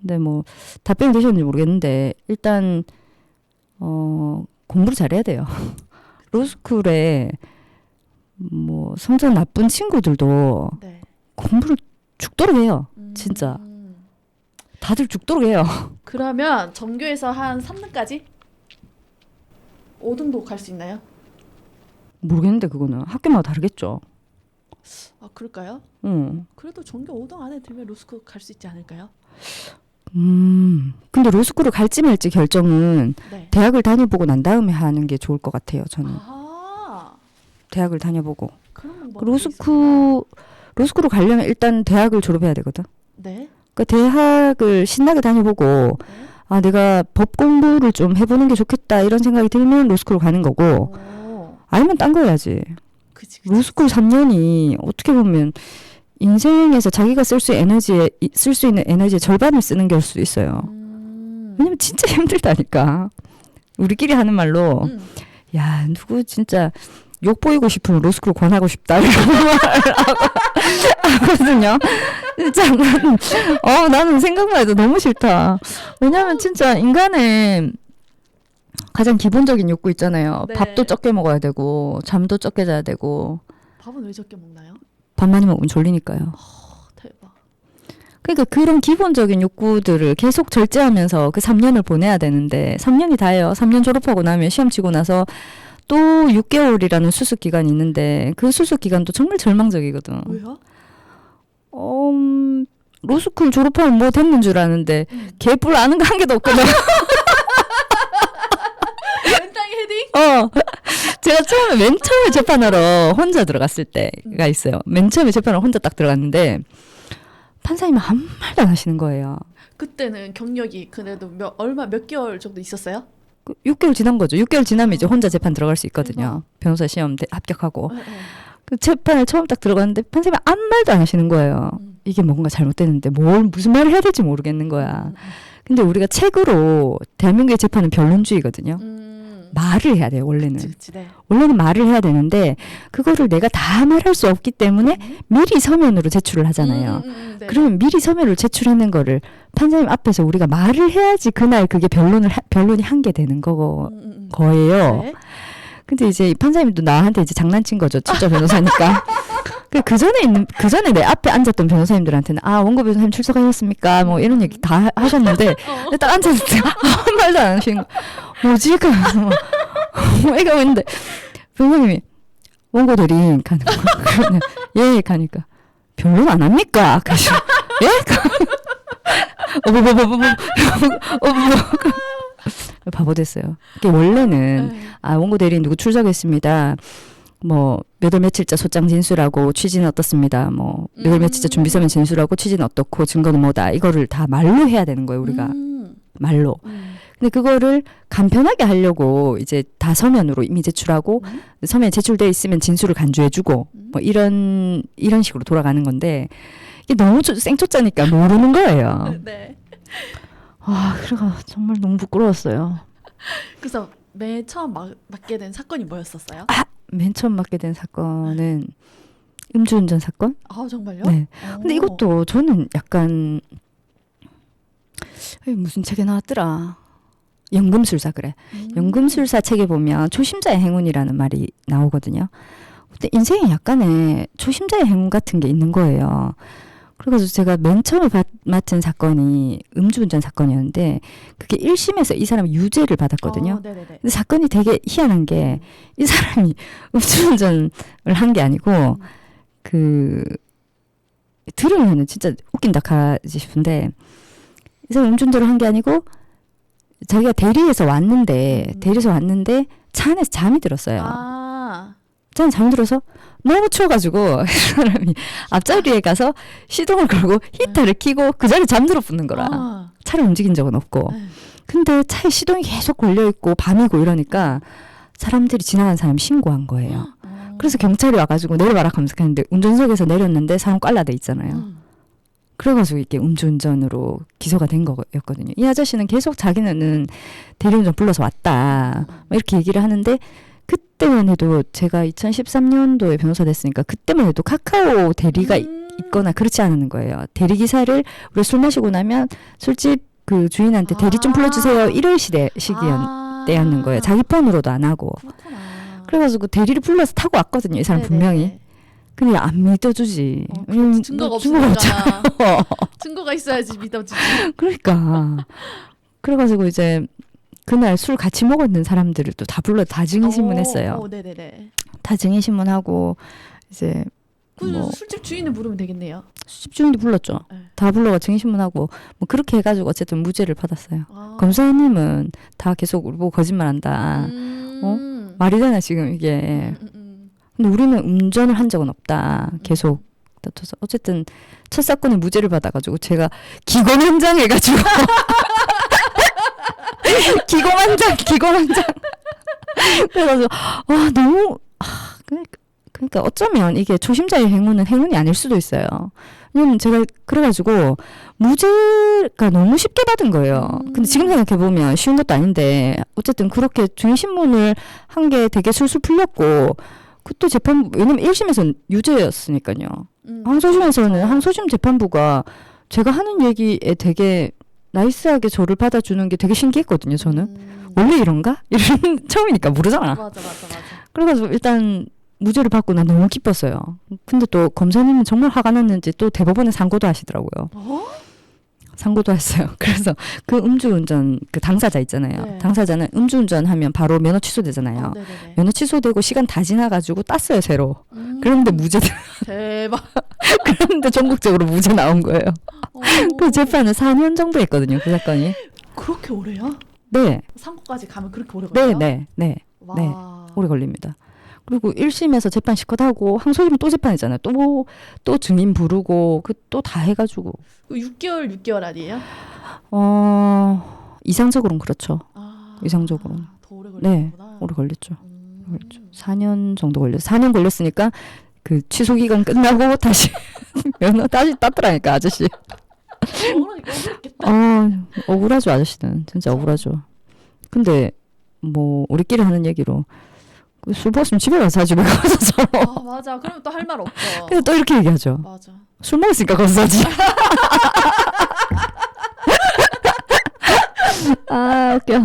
근데 뭐 답변이 되셨는지 모르겠는데 일단 공부를 잘해야 돼요. 로스쿨에 뭐 성적 나쁜 친구들도 네. 공부를 죽도록 해요. 진짜. 다들 죽도록 해요. 그러면 전교에서 한 3등까지? 5등도 갈 수 있나요? 모르겠는데 그거는 학교마다 다르겠죠. 그럴까요? 그래도 전교 5등 안에 들면 로스쿨 갈 수 있지 않을까요? 근데 로스쿨을 갈지 말지 결정은 네. 대학을 다녀보고 난 다음에 하는 게 좋을 것 같아요. 저는. 대학을 다녀보고. 그런 로스쿨을 가려면 일단 대학을 졸업해야 되거든. 네. 그러니까 대학을 신나게 다녀보고 네. 내가 법 공부를 좀 해보는 게 좋겠다 이런 생각이 들면 로스쿨을 가는 거고 아니면 딴 거 해야지. 그치. 로스쿨 3년이 어떻게 보면 인생에서 자기가 쓸 수 있는 에너지의 절반을 쓰는 게 올 수도 있어요. 왜냐면 진짜 힘들다니까. 우리끼리 하는 말로 야 누구 진짜 욕 보이고 싶으면 로스쿨 권하고 싶다 이런 말 하거든요. 진짜 나는 생각만 해도 너무 싫다. 왜냐면 진짜 인간의 가장 기본적인 욕구 있잖아요. 네. 밥도 적게 먹어야 되고 잠도 적게 자야 되고. 밥은 왜 적게 먹나요? 밥 많이 먹으면 졸리니까요. 대박. 그러니까 그런 기본적인 욕구들을 계속 절제하면서 그 3년을 보내야 되는데 3년이 다예요. 3년 졸업하고 나면 시험 치고 나서 또 6개월이라는 수습 기간이 있는데 그 수습 기간도 정말 절망적이거든. 왜요? 로스쿨 졸업하면 뭐 됐는 줄 아는데 개뿔 아는 거 한 개도 없거든. 왼땅 헤딩? 제가 맨 처음에 재판하러 혼자 들어갔을 때가 있어요. 맨 처음에 재판하러 혼자 딱 들어갔는데 판사님은 한 말도 안 하시는 거예요. 그때는 경력이 그래도 몇 개월 정도 있었어요? 6개월 지난 거죠. 6개월 지나면 이제 혼자 재판 들어갈 수 있거든요. 변호사 시험 합격하고. 그 재판에 처음 딱 들어갔는데 판사님이 아무 말도 안 하시는 거예요. 이게 뭔가 잘못됐는데 무슨 말을 해야 될지 모르겠는 거야. 근데 우리가 책으로 대한민국의 재판은 변론주의거든요. 말을 해야 돼요, 원래는. 그치, 네. 원래는 말을 해야 되는데 그거를 내가 다 말할 수 없기 때문에 미리 서면으로 제출을 하잖아요. 네. 그러면 미리 서면으로 제출하는 거를 판사님 앞에서 우리가 말을 해야지 그날 그게 변론이 한 게 되는 거예요. 네. 근데 이제 판사님도 나한테 이제 장난친 거죠. 진짜 변호사니까. 그 전에 내 앞에 앉았던 변호사님들한테는 원고 변호사님 출석하셨습니까? 뭐 이런 얘기 다 하셨는데 딱 앉았을 때 아무 말도 안 하시는 거. 뭐지? 그러면서 애가 있는데 변호사님이 원고 대리인 가는 거. 예 가니까 변론 안 합니까? 그래서 예? 바보 됐어요. 이게 원래는 원고 대리인 누구 출석했습니다. 뭐 몇 월 며칠자 소장 진술하고 취지는 어떻습니다. 뭐 몇 월 며칠자 준비서면 진술하고 취지는 어떻고 증거는 뭐다. 이거를 다 말로 해야 되는 거예요. 우리가 말로. 근데 그거를 간편하게 하려고 이제 다 서면으로 이미 제출하고 서면에 제출돼 있으면 진술을 간주해주고 뭐 이런 식으로 돌아가는 건데 이게 너무 생초짜니까 모르는 거예요. 네. 그래가 정말 너무 부끄러웠어요. 그래서 맨 처음 맡게 된 사건이 뭐였었어요? 맨 처음 맡게 된 사건은 음주운전 사건? 정말요? 네. 근데 이것도 저는 약간 무슨 책에 나왔더라. 연금술사 그래. 연금술사 책에 보면 초심자의 행운이라는 말이 나오거든요. 근데 인생에 약간의 초심자의 행운 같은 게 있는 거예요. 그래가지고 제가 맨 처음에 맡은 사건이 음주운전 사건이었는데 그게 1심에서 이 사람이 유죄를 받았거든요. 근데 사건이 되게 희한한 게 이 사람이 음주운전을 한 게 아니고 들으면 진짜 웃긴다 하지 싶은데 이 사람 음주운전을 한 게 아니고 자기가 대리에서 왔는데 차 안에서 잠이 들었어요. 저는 잠이 들어서 너무 추워가지고 사람이 앞자리에 가서 시동을 걸고 히터를 켜고 그 자리에 잠들어 붙는 거라. 차를 움직인 적은 없고. 근데 차에 시동이 계속 걸려있고 밤이고 이러니까 사람들이 지나가는 사람이 신고한 거예요. 그래서 경찰이 와가지고 내려봐라 하면서 갔는데 운전석에서 내렸는데 사람 깔라돼 있잖아요. 그래가지고 이게 음주운전으로 기소가 된 거였거든요. 이 아저씨는 계속 자기는 대리운전 불러서 왔다 이렇게 얘기를 하는데 그때만 해도 제가 2013년도에 변호사 됐으니까 그때만 해도 카카오 대리가 있거나 그렇지 않은 거예요. 대리기사를 우리가 술 마시고 나면 술집 그 주인한테 대리 좀 불러주세요 이럴 때였는 거예요. 자기 폰으로도 안 하고. 그렇구나. 그래가지고 대리를 불러서 타고 왔거든요. 이 사람 분명히. 근데 안 믿어주지. 증거가 없잖아요. 증거가 있어야지 믿어주지. 그러니까. 그래가지고 이제 그날 술 같이 먹었는 사람들을 또 다 불러 다 증인신문했어요. 네네네. 다 증인신문하고 이제 술집 주인을 부르면 되겠네요. 술집 주인도 불렀죠. 네. 다 불러가 증인신문하고 뭐 그렇게 해가지고 어쨌든 무죄를 받았어요. 검사님은 다 계속 우리 보고 거짓말한다. 말이 되나 지금 이게. 근데 우리는 운전을 한 적은 없다. 계속 다퉈서 어쨌든 첫 사건에 무죄를 받아가지고 제가 기고만장 해가지고 기고만장 그래가지고 너무 그러니까 어쩌면 이게 초심자의 행운은 행운이 아닐 수도 있어요. 왜냐면 제가 그래가지고 무죄가 너무 쉽게 받은 거예요. 근데 지금 생각해보면 쉬운 것도 아닌데 어쨌든 그렇게 중신문을 한 게 되게 술술 풀렸고 그또 재판부 왜냐면 1심에서는 유죄였으니까요. 항소심에서는 항소심 재판부가 제가 하는 얘기에 되게 나이스하게 저를 받아주는 게 되게 신기했거든요. 저는 원래 이런가? 이런 처음이니까 모르잖아. 맞아. 그래가지고 일단 무죄를 받고 난 너무 기뻤어요. 근데 또 검사님은 정말 화가 났는지 또 대법원에 상고도 하시더라고요. 상고도 했어요. 그래서 그 음주운전 그 당사자 있잖아요. 네. 당사자는 음주운전하면 바로 면허 취소되잖아요. 네네네. 면허 취소되고 시간 다 지나가지고 땄어요 새로. 그런데 무죄. 대박. 그런데 전국적으로 무죄 나온 거예요. 그 재판을 4년 정도 했거든요. 그 사건이. 그렇게 오래요? 네. 상고까지 가면 그렇게 오래 걸려요? 네. 와. 네. 오래 걸립니다. 그리고 1심에서 재판 실컷 하고 항소심은 또 재판이잖아요. 또 증인 부르고 그 또 다 해가지고 6개월 아니에요? 이상적으로는 그렇죠. 이상적으로는. 더 오래 네, 걸리는구나. 오래 걸렸죠. 4년 정도 걸렸어요. 4년 걸렸으니까 그 취소 기간 끝나고 다시 면허 다시 땄더라니까 아저씨. 억울했겠다. 억울하죠 아저씨는 진짜 억울하죠. 근데 뭐 우리끼리 하는 얘기로 술 먹었으면 집에 가서 집에 가서 자. 맞아. 그러면 또 할 말 없죠. 근데 또 이렇게 얘기하죠. 맞아. 술 먹었으니까 거기서 자지. 웃겨.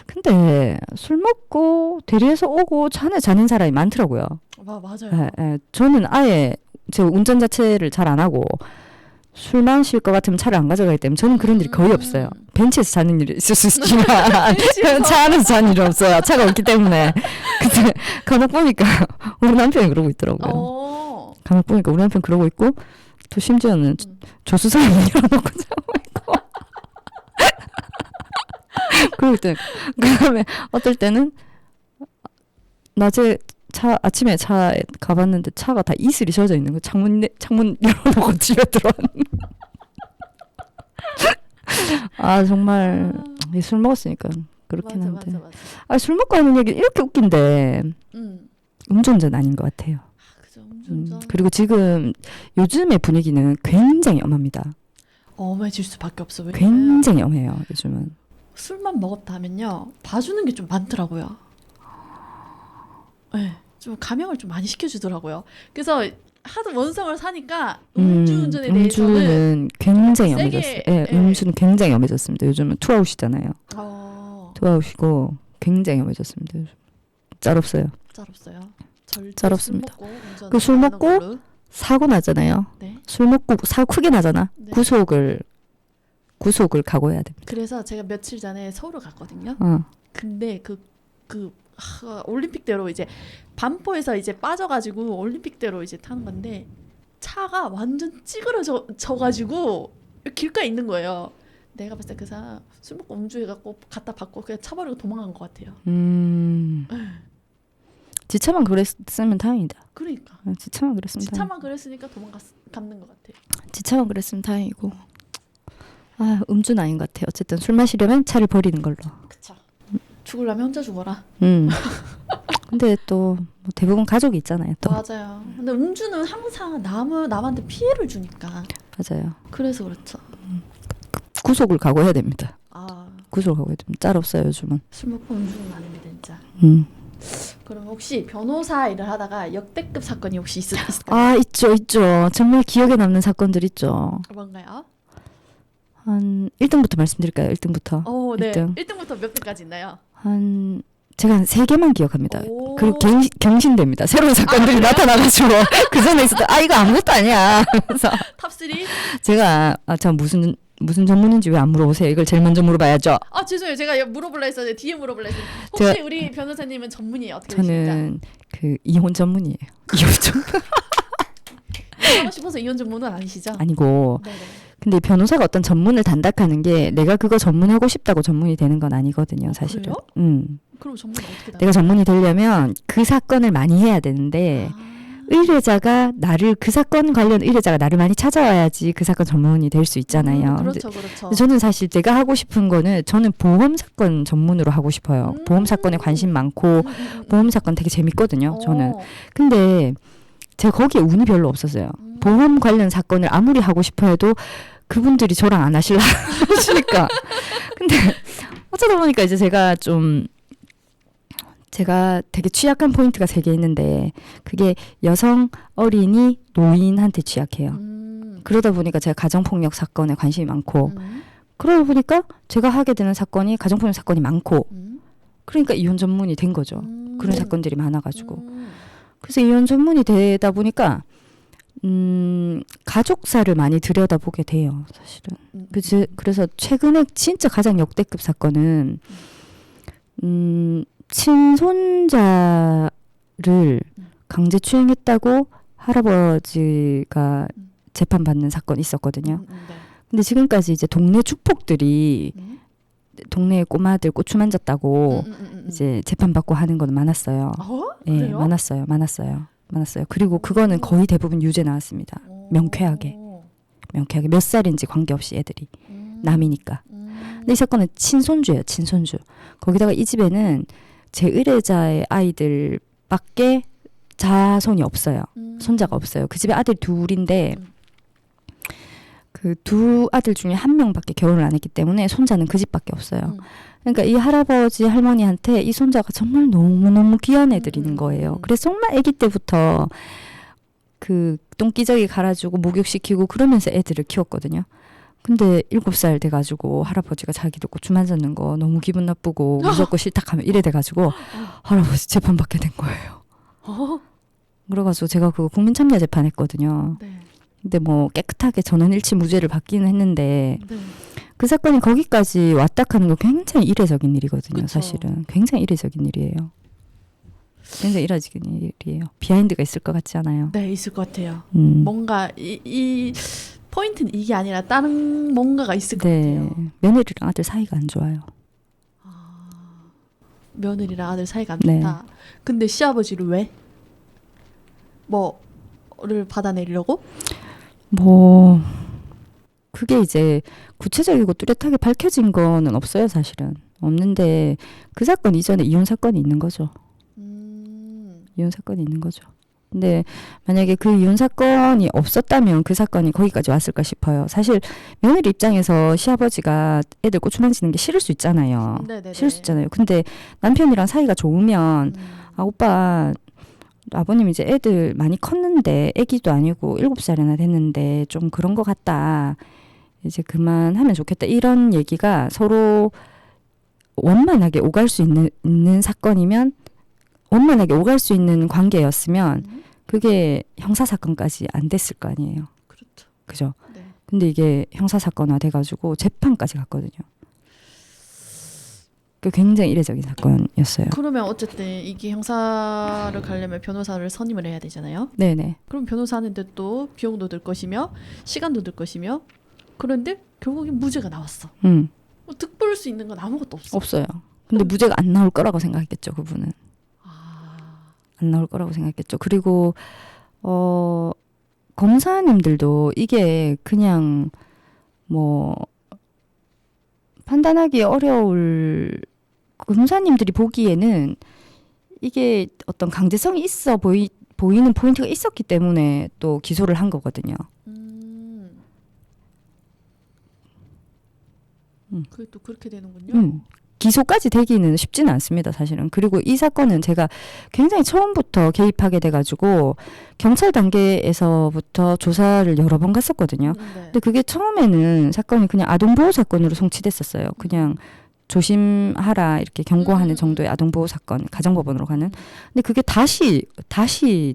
근데 술 먹고 대리에서 오고 차 안에 자는 사람이 많더라고요. 맞아요. 저는 아예 제 운전 자체를 잘 안 하고 술 마실 것 같으면 차를 안 가져가기 때문에 저는 그런 일이 거의 없어요. 벤치에서 자는 일이 있을 수 있지만 차 안에서 자는 일은 없어요. 차가 없기 때문에. 근데 간혹 보니까 우리 남편이 그러고 있더라고요. 간혹 보니까 우리 남편 그러고 있고 또 심지어는 조수석에 문 열어놓고 자고 있고 그러고 있더니 그다음에 어떨 때는 낮에 아침에 차에 가봤는데 차가 다 이슬이 젖어 있는 거. 창문 열어놓고 집에 들어왔는. 정말 술 먹었으니까 그렇긴 한데. 맞아. 술 먹고 하는 얘기 이렇게 웃긴데 음주운전 아닌 것 같아요. 그죠. 음주운전. 그리고 지금 요즘의 분위기는 굉장히 엄합니다. 엄해질 수밖에 없어. 왜냐면 굉장히 엄해요. 요즘은. 술만 먹었다 하면요. 봐주는 게 좀 많더라고요. 네. 좀 감형을 좀 많이 시켜주더라고요. 그래서 하도 원성을 사니까 음주운전에 대해서는 음주는 굉장히 세게, 엄해졌어요. 음주는 굉장히 엄해졌습니다. 요즘은 투아웃이잖아요. 투아웃이고 굉장히 엄해졌습니다. 요즘. 짤없어요. 짤없어요. 짤없습니다. 그 술 먹고 사고 나잖아요. 네. 술 먹고 사고 크게 나잖아. 네. 구속을 각오해야 됩니다. 그래서 제가 며칠 전에 서울을 갔거든요. 근데 올림픽대로 이제 반포에서 이제 빠져가지고 올림픽대로 이제 타는 건데 차가 완전 찌그러져가지고 길가에 있는 거예요. 내가 봤을 때 그 사람 술 먹고 음주해갖고 갖다 받고 그냥 차버리고 도망간 것 같아요. 지차만 그랬으면 다행이다. 그러니까. 지차만 그랬으면 지차만 그랬으니까 도망갔는 것 같아요. 지차만 그랬으면 다행이고. 음주는 아닌 것 같아요. 어쨌든 술 마시려면 차를 버리는 걸로. 그쵸. 죽으려면 혼자 죽어라. 근데 또뭐 대부분 가족이 있잖아요. 또. 맞아요. 근데 음주는 항상 남한테 피해를 주니까. 맞아요. 그래서 그렇죠. 구속을 각오해야 됩니다. 구속을 각오해야 됩니다. 짤 없어요 요즘은. 술 먹고 음주는 아닙니다 진짜. 그럼 혹시 변호사 일을 하다가 역대급 사건이 혹시 있을까요? 있죠. 정말 기억에 남는 사건들 있죠. 뭔가요? 한 1등부터 말씀드릴까요? 1등부터. 네. 1등. 1등부터 몇 등까지 있나요? 제가 한 3개만 기억합니다. 오. 그리고 경신됩니다. 새로운 사건들이 나타나가지고 그 전에 있었던 이거 아무것도 아니야. 그래서 탑3? 제가 참 무슨 전문인지 왜 안 물어보세요? 이걸 제일 먼저 물어봐야죠. 죄송해요. 제가 물어볼라 했었는데 뒤에 물어볼라 했었는데 혹시 우리 변호사님은 전문이 어떻게 되십니까? 저는 이혼 전문이에요. 이혼 전문. 하고 싶어서 이혼 전문은 아니시죠? 아니고. 네네. 근데 변호사가 어떤 전문을 단답하는 게 내가 그거 전문하고 싶다고 전문이 되는 건 아니거든요, 사실은. 그래요? 그럼 전문이 어떻게 내가 전문이 되려면 그 사건을 많이 해야 되는데 의뢰자가 그 사건 관련 의뢰자가 나를 많이 찾아와야지 그 사건 전문이 될 수 있잖아요. 그렇죠. 근데 저는 사실 내가 하고 싶은 거는 저는 보험 사건 전문으로 하고 싶어요. 보험 사건에 관심 많고 보험 사건 되게 재밌거든요, 저는. 근데 제가 거기에 운이 별로 없었어요. 보험 관련 사건을 아무리 하고 싶어 해도 그분들이 저랑 안 하시려 하시니까. 근데 어쩌다 보니까 이제 제가 되게 취약한 포인트가 3개 있는데 그게 여성, 어린이, 노인한테 취약해요. 그러다 보니까 제가 가정폭력 사건에 관심이 많고 그러다 보니까 제가 하게 되는 사건이 가정폭력 사건이 많고 그러니까 이혼 전문이 된 거죠. 그런 사건들이 많아가지고. 그래서 이혼 전문이 되다 보니까 가족사를 많이 들여다보게 돼요. 사실은. 그래서 최근에 진짜 가장 역대급 사건은 친손자를 강제추행했다고 할아버지가 재판받는 사건이 있었거든요. 근데 지금까지 이제 동네 축복들이 동네 꼬마들 고추 만졌다고 이제 재판받고 하는 건 많았어요. 예, 그래요? 많았어요. 그리고 그거는 거의 대부분 유죄 나왔습니다. 명쾌하게 몇 살인지 관계없이 애들이 남이니까. 근데 이 사건은 친손주예요. 친손주. 거기다가 이 집에는 제 의뢰자의 아이들밖에 자손이 없어요. 손자가 없어요. 그 집에 아들 둘인데 그 두 아들 중에 한 명밖에 결혼을 안 했기 때문에 손자는 그 집밖에 없어요. 그러니까 이 할아버지 할머니한테 이 손자가 정말 너무너무 귀한 애들인 거예요. 그래서 정말 아기 때부터 그 똥기저귀 갈아주고 목욕시키고 그러면서 애들을 키웠거든요. 근데 7살 돼가지고 할아버지가 자기도 고추 만졌는 거 너무 기분 나쁘고 무섭고 싫다하면 이래 돼가지고 할아버지 재판받게 된 거예요. 그래가지고 제가 그거 국민참여 재판했거든요. 네. 근데 뭐 깨끗하게 전원일치 무죄를 받기는 했는데 네. 그 사건이 거기까지 왔다 하는 거 굉장히 이례적인 일이거든요. 그쵸. 사실은 굉장히 이례적인 일이에요. 굉장히 이례적인 일이에요. 비하인드가 있을 것 같지 않아요? 네, 있을 것 같아요. 음. 뭔가 이 포인트는 이게 아니라 다른 뭔가가 있을 것 네. 같아요. 며느리랑 아들 사이가 안 좋아요. 며느리랑 아들 사이가 안 네. 좋다. 근데 시아버지를 왜? 뭐를 받아내려고? 뭐 그게 이제 구체적이고 뚜렷하게 밝혀진 거는 없어요. 사실은 없는데 그 사건 이전에 이혼 사건이 있는 거죠. 이혼 사건이 있는 거죠. 근데 만약에 그 이혼 사건이 없었다면 그 사건이 거기까지 왔을까 싶어요. 사실 며느리 입장에서 시아버지가 애들 고추 만지는 게 싫을 수 있잖아요. 네네네. 싫을 수 있잖아요. 근데 남편이랑 사이가 좋으면 아 오빠 아버님 이제 애들 많이 컸는데 애기도 아니고 7살이나 됐는데 좀 그런 것 같다. 이제 그만하면 좋겠다. 이런 얘기가 서로 원만하게 오갈 수 있는 사건이면 원만하게 오갈 수 있는 관계였으면 그게 형사사건까지 안 됐을 거 아니에요. 그렇죠. 그죠? 네. 근데 이게 형사사건화 돼가지고 재판까지 갔거든요. 그 굉장히 이례적인 사건이었어요. 그러면 어쨌든 이게 형사를 가려면 변호사를 선임을 해야 되잖아요. 네네. 그럼 변호사 하는데 또 비용도 들 것이며 시간도 들 것이며 그런데 결국엔 무죄가 나왔어. 뭐 득볼 수 있는 건 아무것도 없어. 없어요. 근데 무죄가 안 나올 거라고 생각했겠죠. 그분은. 안 나올 거라고 생각했겠죠. 그리고 검사님들도 이게 그냥 뭐 판단하기 어려울 검사님들이 보기에는 이게 어떤 강제성이 있어 보이는 포인트가 있었기 때문에 또 기소를 한 거거든요. 그게 또 그렇게 되는군요. 기소까지 되기는 쉽지는 않습니다, 사실은. 그리고 이 사건은 제가 굉장히 처음부터 개입하게 돼가지고 경찰 단계에서부터 조사를 여러 번 갔었거든요. 네. 근데 그게 처음에는 사건이 그냥 아동보호 사건으로 송치됐었어요. 그냥 조심하라 이렇게 경고하는 정도의 아동보호 사건, 가정법원으로 가는. 근데 그게 다시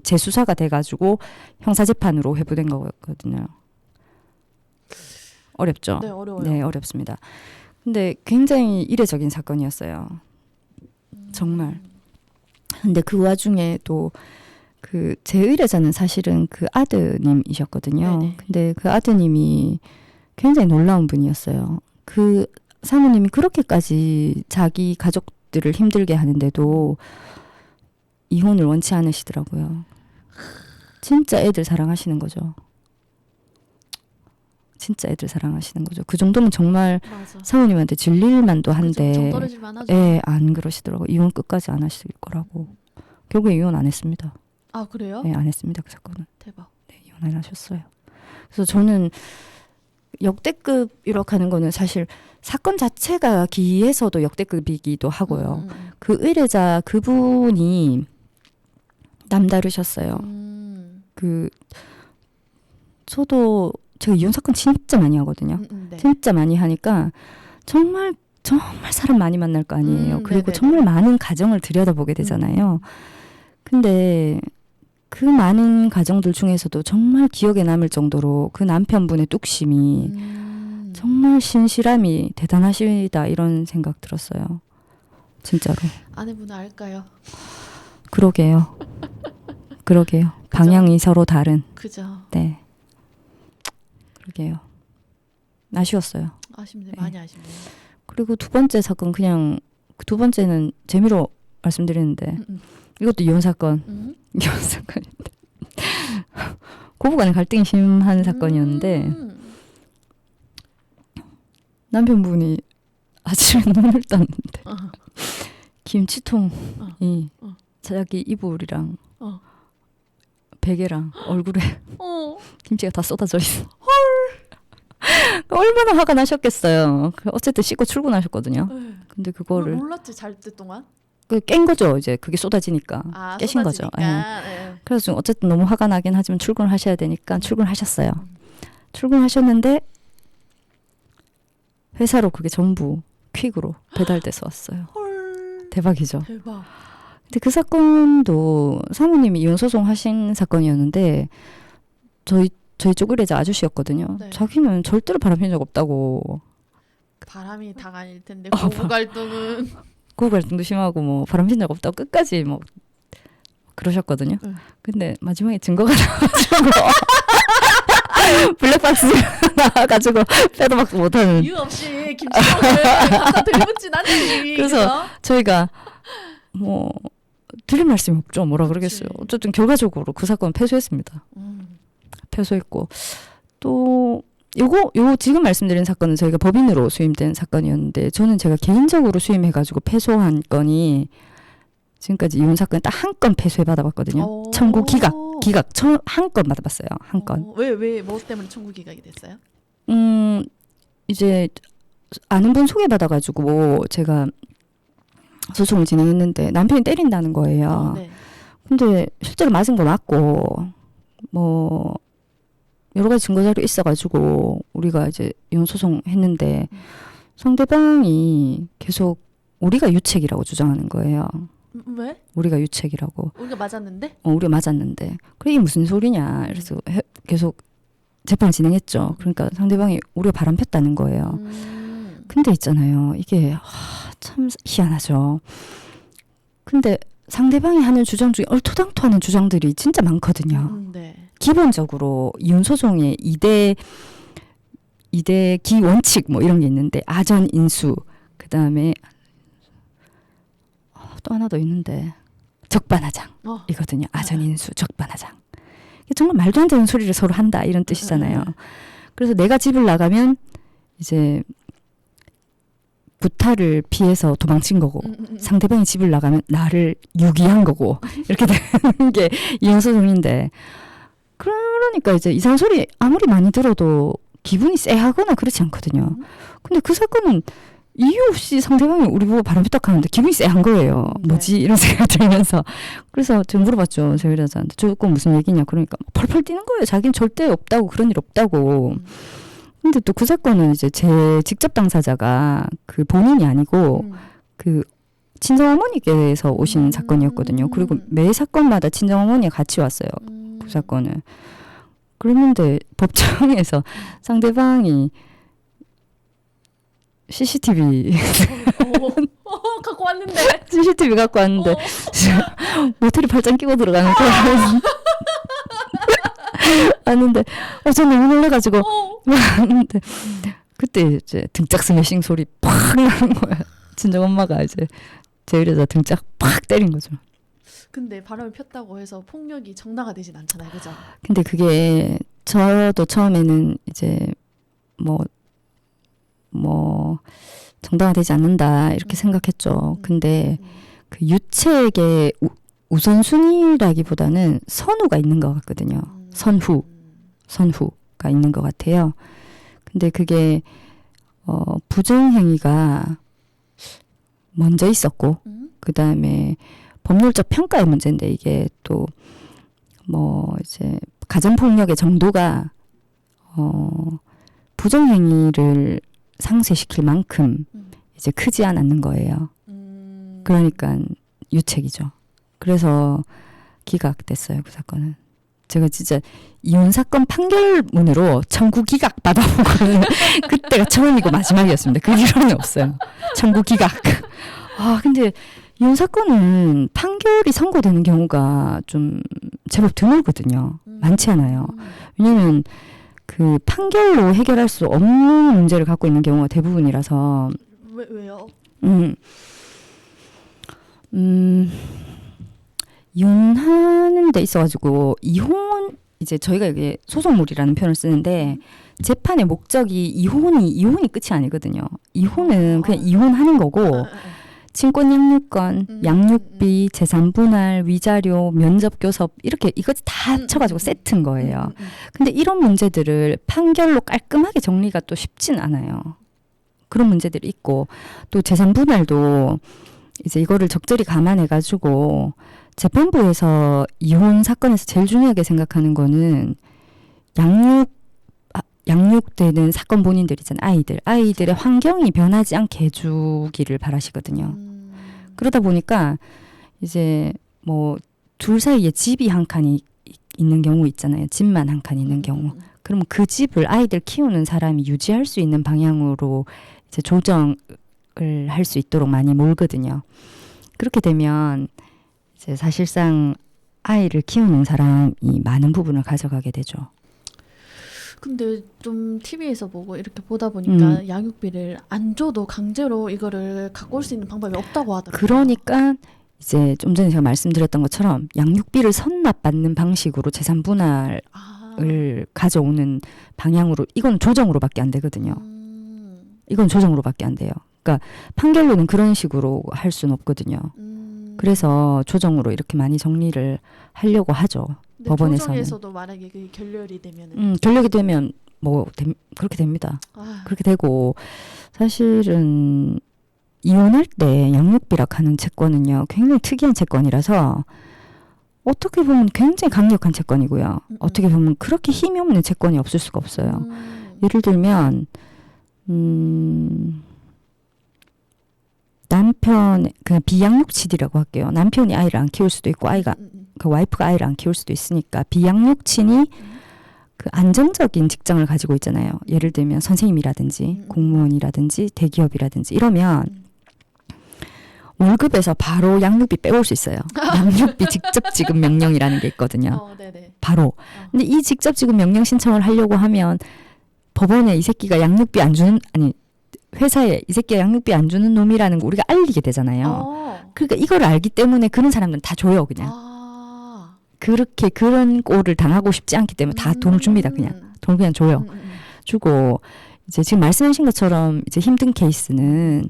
재수사가 돼가지고 형사재판으로 회부된 거거든요. 어렵죠? 네, 어려워요. 네, 어렵습니다. 근데 굉장히 이례적인 사건이었어요. 정말. 근데 그 와중에 또 그 제 의뢰자는 사실은 그 아드님이셨거든요. 네네. 근데 그 아드님이 굉장히 놀라운 분이었어요. 그 사모님이 그렇게까지 자기 가족들을 힘들게 하는데도 이혼을 원치 않으시더라고요. 진짜 애들 사랑하시는 거죠. 진짜 애들 사랑하시는 거죠. 그 정도면 정말 맞아. 사모님한테 질릴 만도 한데 정 떨어질 만하죠. 안 그러시더라고요. 이혼 끝까지 안 하실 거라고. 결국에 이혼 안 했습니다. 아 그래요? 네, 안 했습니다. 그 사건은. 대박. 네, 이혼을 하셨어요. 그래서 저는 역대급 이렇게 하는 거는 사실 사건 자체가 기해서도 역대급이기도 하고요. 그 의뢰자 그분이 남다르셨어요. 그 저도 제가 이혼 사건 진짜 많이 하거든요. 네. 진짜 많이 하니까 정말 사람 많이 만날 거 아니에요. 그리고 네네네. 정말 많은 가정을 들여다보게 되잖아요. 근데 그 많은 가정들 중에서도 정말 기억에 남을 정도로 그 남편분의 뚝심이 정말 신실함이 대단하시다 이런 생각 들었어요. 진짜로. 아내분은 알까요? 그러게요. 그러게요. 방향이 서로 다른. 그죠. 네. 그러게요. 아쉬웠어요. 아쉽네. 네. 많이 아쉽네요. 그리고 두 번째 사건 그냥 두 번째는 재미로 말씀드리는데 이것도 이혼 사건. 이혼 사건인데 고부간의 갈등이 심한 사건이었는데 남편분이 아침에 눈을 떴는데 김치통이 자기 이불이랑 베개랑 얼굴에 김치가 다 쏟아져 있어. 얼마나 화가 나셨겠어요. 어쨌든 씻고 출근하셨거든요. 근데 그거를 몰랐지 잘 때 동안? 깬 거죠. 이제 그게 쏟아지니까 깨신 거죠. 예. 네. 그래서 좀 어쨌든 너무 화가 나긴 하지만 출근을 하셔야 되니까 출근하셨어요. 출근하셨는데 회사로 그게 전부 퀵으로 배달돼서 왔어요. 헐. 대박이죠. 대박. 근데 그 사건도 사모님이 이혼 소송 하신 사건이었는데 저희 쪽 의뢰자 아저씨였거든요. 네. 자기는 절대로 바람핀 적 없다고. 바람이 다간일 텐데 고부 갈등은 고부 갈등도 심하고 뭐 바람핀 적 없다고 끝까지 뭐 그러셨거든요. 근데 마지막에 증거가 나와가지고 블랙박스 나와가지고 빼도 박도 못하는. 이유 없이 김치통을 갖다 들이붙진 않지. 그래서 저희가 뭐 드릴 말씀이 없죠. 뭐라 그러겠어요. 어쨌든 결과적으로 그 사건 패소했습니다. 패소했고 또 요 지금 말씀드린 사건은 저희가 법인으로 수임된 사건이었는데 저는 제가 개인적으로 수임해가지고 패소한 건이 지금까지 이혼 사건 딱 한 건 패소해 받아봤거든요. 청구 기각 한 건 받아봤어요. 한 건. 왜 뭐 때문에 청구 기각이 됐어요? 이제 아는 분 소개받아가지고 제가 소송을 진행했는데 남편이 때린다는 거예요. 네. 근데 실제로 맞은 거 맞고 뭐 여러 가지 증거 자료 있어가지고 우리가 이제 이혼 소송 했는데 상대방이 계속 우리가 유책이라고 주장하는 거예요. 왜? 우리가 유책이라고. 우리가 맞았는데? 우리가 맞았는데. 그래 이게 무슨 소리냐. 그래서 계속 재판을 진행했죠. 그러니까 상대방이 우리가 바람 폈다는 거예요. 근데 있잖아요. 이게 참 희한하죠. 근데 상대방이 하는 주장 중에 얼토당토하는 주장들이 진짜 많거든요. 네. 기본적으로 이혼 소송의 2대 기원칙 뭐 이런 게 있는데 아전 인수 그다음에 또 하나 더 있는데 적반하장 이거든요. 아전 인수 적반하장. 이게 정말 말도 안 되는 소리를 서로 한다 이런 뜻이잖아요. 그래서 내가 집을 나가면 이제 구타를 피해서 도망친 거고 상대방이 집을 나가면 나를 유기한 거고 이렇게 되는 게 이혼 소송인데 그러니까 이제 이상한 소리 아무리 많이 들어도 기분이 쎄하거나 그렇지 않거든요. 근데 그 사건은 이유 없이 상대방이 우리 보고 바람 피딱 하는데 기분이 쎄한 거예요. 뭐지? 이런 생각이 들면서 그래서 제가 물어봤죠. 저희 여자한테 저거 무슨 얘기냐 그러니까 펄펄 뛰는 거예요. 자기는 절대 없다고 그런 일 없다고. 근데 또 그 사건은 이제 제 직접 당사자가 그 본인이 아니고 그 친정어머니께서 오신 사건이었거든요. 그리고 매 사건마다 친정어머니가 같이 왔어요. 그 사건은. 그랬는데 법정에서 상대방이 CCTV 갖고 왔는데 CCTV 갖고 왔는데 모텔이 팔짱 끼고 들어가는 거 왔는데 저 너무 놀라가지고 왔는데 그때 이제 등짝 스매싱 소리 팍 나는 거야. 친정 엄마가 이제 제 의뢰자 등짝 팍 때린 거죠. 근데 바람을 폈다고 해서 폭력이 정당화되진 않잖아요, 그죠? 근데 그게 저도 처음에는 이제 뭐 정당화되지 않는다 이렇게 생각했죠. 근데 그 유책의 우선순위라기보다는 선후가 있는 것 같거든요. 선후가 있는 것 같아요. 근데 그게 부정행위가 먼저 있었고 그 다음에 법률적 평가의 문제인데 이게 또 뭐 이제 가정폭력의 정도가 부정행위를 상쇄시킬 만큼 이제 크지 않았는 거예요. 그러니까 유책이죠. 그래서 기각됐어요, 그 사건은. 제가 진짜 이혼 사건 판결문으로 청구 기각 받아본 거는 그때가 처음이고 마지막이었습니다. 그 뒤로는 없어요. 청구 기각. 아, 근데 이혼 사건은 판결이 선고되는 경우가 좀 제법 드물거든요. 많지 않아요. 왜냐면 그 판결로 해결할 수 없는 문제를 갖고 있는 경우가 대부분이라서. 왜요? 이혼하는 데 있어가지고 이혼 이제 저희가 이게 소송물이라는 표현을 쓰는데 재판의 목적이 이혼이 끝이 아니거든요. 이혼은 그냥 이혼하는 거고 친권 양육권, 양육비, 재산 분할, 위자료, 면접 교섭 이렇게 이것 다 합쳐가지고 세트인 거예요. 근데 이런 문제들을 판결로 깔끔하게 정리가 또 쉽진 않아요. 그런 문제들이 있고 또 재산 분할도 이제 이거를 적절히 감안해가지고 재판부에서 이혼 사건에서 제일 중요하게 생각하는 거는 양육되는 사건 본인들이잖아요. 아이들의 환경이 변하지 않게 해주기를 바라시거든요. 그러다 보니까 이제 뭐 둘 사이에 집이 한 칸이 있는 경우 있잖아요. 집만 한 칸 있는 경우. 그러면 그 집을 아이들 키우는 사람이 유지할 수 있는 방향으로 이제 조정을 할 수 있도록 많이 몰거든요. 그렇게 되면 이제 사실상 아이를 키우는 사람이 많은 부분을 가져가게 되죠. 근데 좀 TV에서 보고 이렇게 보다 보니까 양육비를 안 줘도 강제로 이거를 갖고 올 수 있는 방법이 없다고 하더라고요. 그러니까 이제 좀 전에 제가 말씀드렸던 것처럼 양육비를 선납받는 방식으로 재산 분할을 가져오는 방향으로 이건 조정으로밖에 안 되거든요. 이건 조정으로밖에 안 돼요. 그러니까 판결로는 그런 식으로 할 수는 없거든요. 그래서 조정으로 이렇게 많이 정리를 하려고 하죠. 법원에서는. 조정에서도 만약에 그 결렬이 되면은 결력이 되면 뭐 그렇게 됩니다. 그렇게 되고 사실은 이혼할 때 양육비락 하는 채권은요 굉장히 특이한 채권이라서 어떻게 보면 굉장히 강력한 채권이고요. 어떻게 보면 그렇게 힘이 없는 채권이 없을 수가 없어요. 예를 들면 남편 그냥 비양육친이라고 할게요. 남편이 아이를 안 키울 수도 있고 그 와이프가 아이를 안 키울 수도 있으니까 비양육친이 그 안정적인 직장을 가지고 있잖아요. 예를 들면 선생님이라든지 공무원이라든지 대기업이라든지 이러면 월급에서 바로 양육비 빼올 수 있어요. 양육비 직접 지급 명령이라는 게 있거든요. 바로. 근데 이 직접 지급 명령 신청을 하려고 하면 법원에 이 새끼가 양육비 안 주는 회사에 이 새끼가 양육비 안 주는 놈이라는 거 우리가 알리게 되잖아요. 그러니까 이걸 알기 때문에 그런 사람들은 다 줘요, 그냥. 그렇게 그런 꼴을 당하고 싶지 않기 때문에 다 돈을 줍니다, 그냥. 돈을 그냥 줘요. 주고 이제 지금 말씀하신 것처럼 이제 힘든 케이스는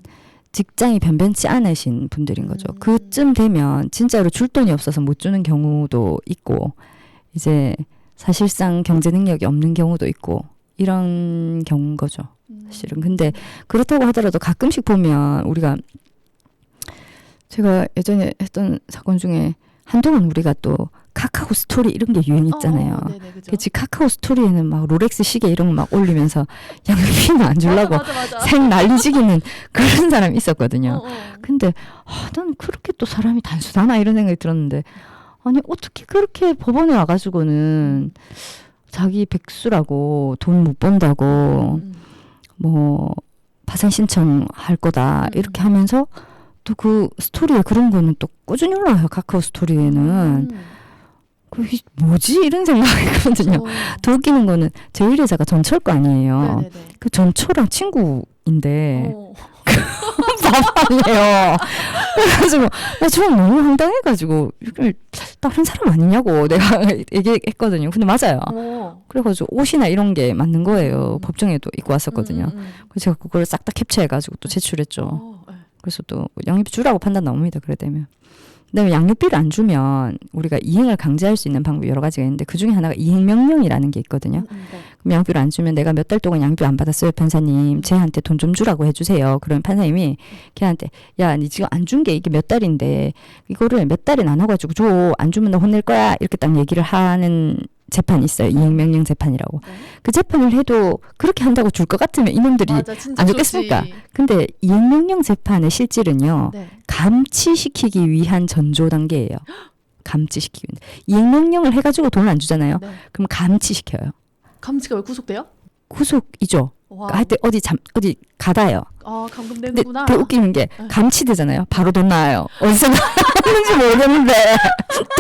직장이 변변치 않으신 분들인 거죠. 그쯤 되면 진짜로 줄 돈이 없어서 못 주는 경우도 있고 이제 사실상 경제 능력이 없는 경우도 있고 이런 경우인 거죠. 사실은. 근데 그렇다고 하더라도 가끔씩 보면 우리가 제가 예전에 했던 사건 중에 한동안 우리가 또 카카오 스토리 이런 게 유행했잖아요. 그치 카카오 스토리에는 막 롤렉스 시계 이런 거 막 올리면서 양육비는 안 주려고 생 난리지기는 그런 사람이 있었거든요. 근데 난 그렇게 또 사람이 단순하나 이런 생각이 들었는데 아니 어떻게 그렇게 법원에 와가지고는 자기 백수라고 돈 못 번다고 뭐 파산 신청할 거다 이렇게 하면서 또 그 스토리에 그런 거는 또 꾸준히 올라와요. 카카오 스토리에는. 그게 뭐지? 이런 생각이 들거든요. 더 웃기는 거는 제 의뢰자가 전철 거 아니에요. 그 전철랑 친구인데 바보예요. 그래가지고 나 지금 너무 황당해가지고 다른 사람 아니냐고 내가 얘기했거든요. 근데 맞아요. 그래가지고 옷이나 이런 게 맞는 거예요. 법정에도 입고 왔었거든요. 그래서 제가 그걸 싹 다 캡처해가지고 또 제출했죠. 그래서 또 양육비 주라고 판단 나옵니다. 그래 되면. 그다음에 양육비를 안 주면 우리가 이행을 강제할 수 있는 방법이 여러 가지가 있는데 그 중에 하나가 이행명령이라는 게 있거든요. 네. 그럼 양육비를 안 주면 내가 몇 달 동안 양육비 안 받았어요, 판사님. 쟤한테 돈 좀 주라고 해주세요. 그러면 판사님이 걔한테 야, 니 지금 안 준 게 이게 몇 달인데 이거를 몇 달에 나눠가지고 줘. 안 주면 너 혼낼 거야. 이렇게 딱 얘기를 하는 재판이 있어요. 이행명령 재판이라고. 네. 그 재판을 해도 그렇게 한다고 줄 것 같으면 이놈들이 맞아, 진짜 안 좋겠습니까? 좋지. 근데 이행명령 재판의 실질은요. 네. 감치시키기 위한 전조 단계예요. 감치시키기 위한. 이행명령을 해가지고 돈을 안 주잖아요. 네. 그럼 감치시켜요. 감치가 왜 구속돼요? 구속이죠. 와. 하여튼 어디 가다요. 아, 근데 감금되는구나. 더 웃기는 게 네. 감치되잖아요. 바로 돈 나와요. 어디서 나왔는지 모르겠는데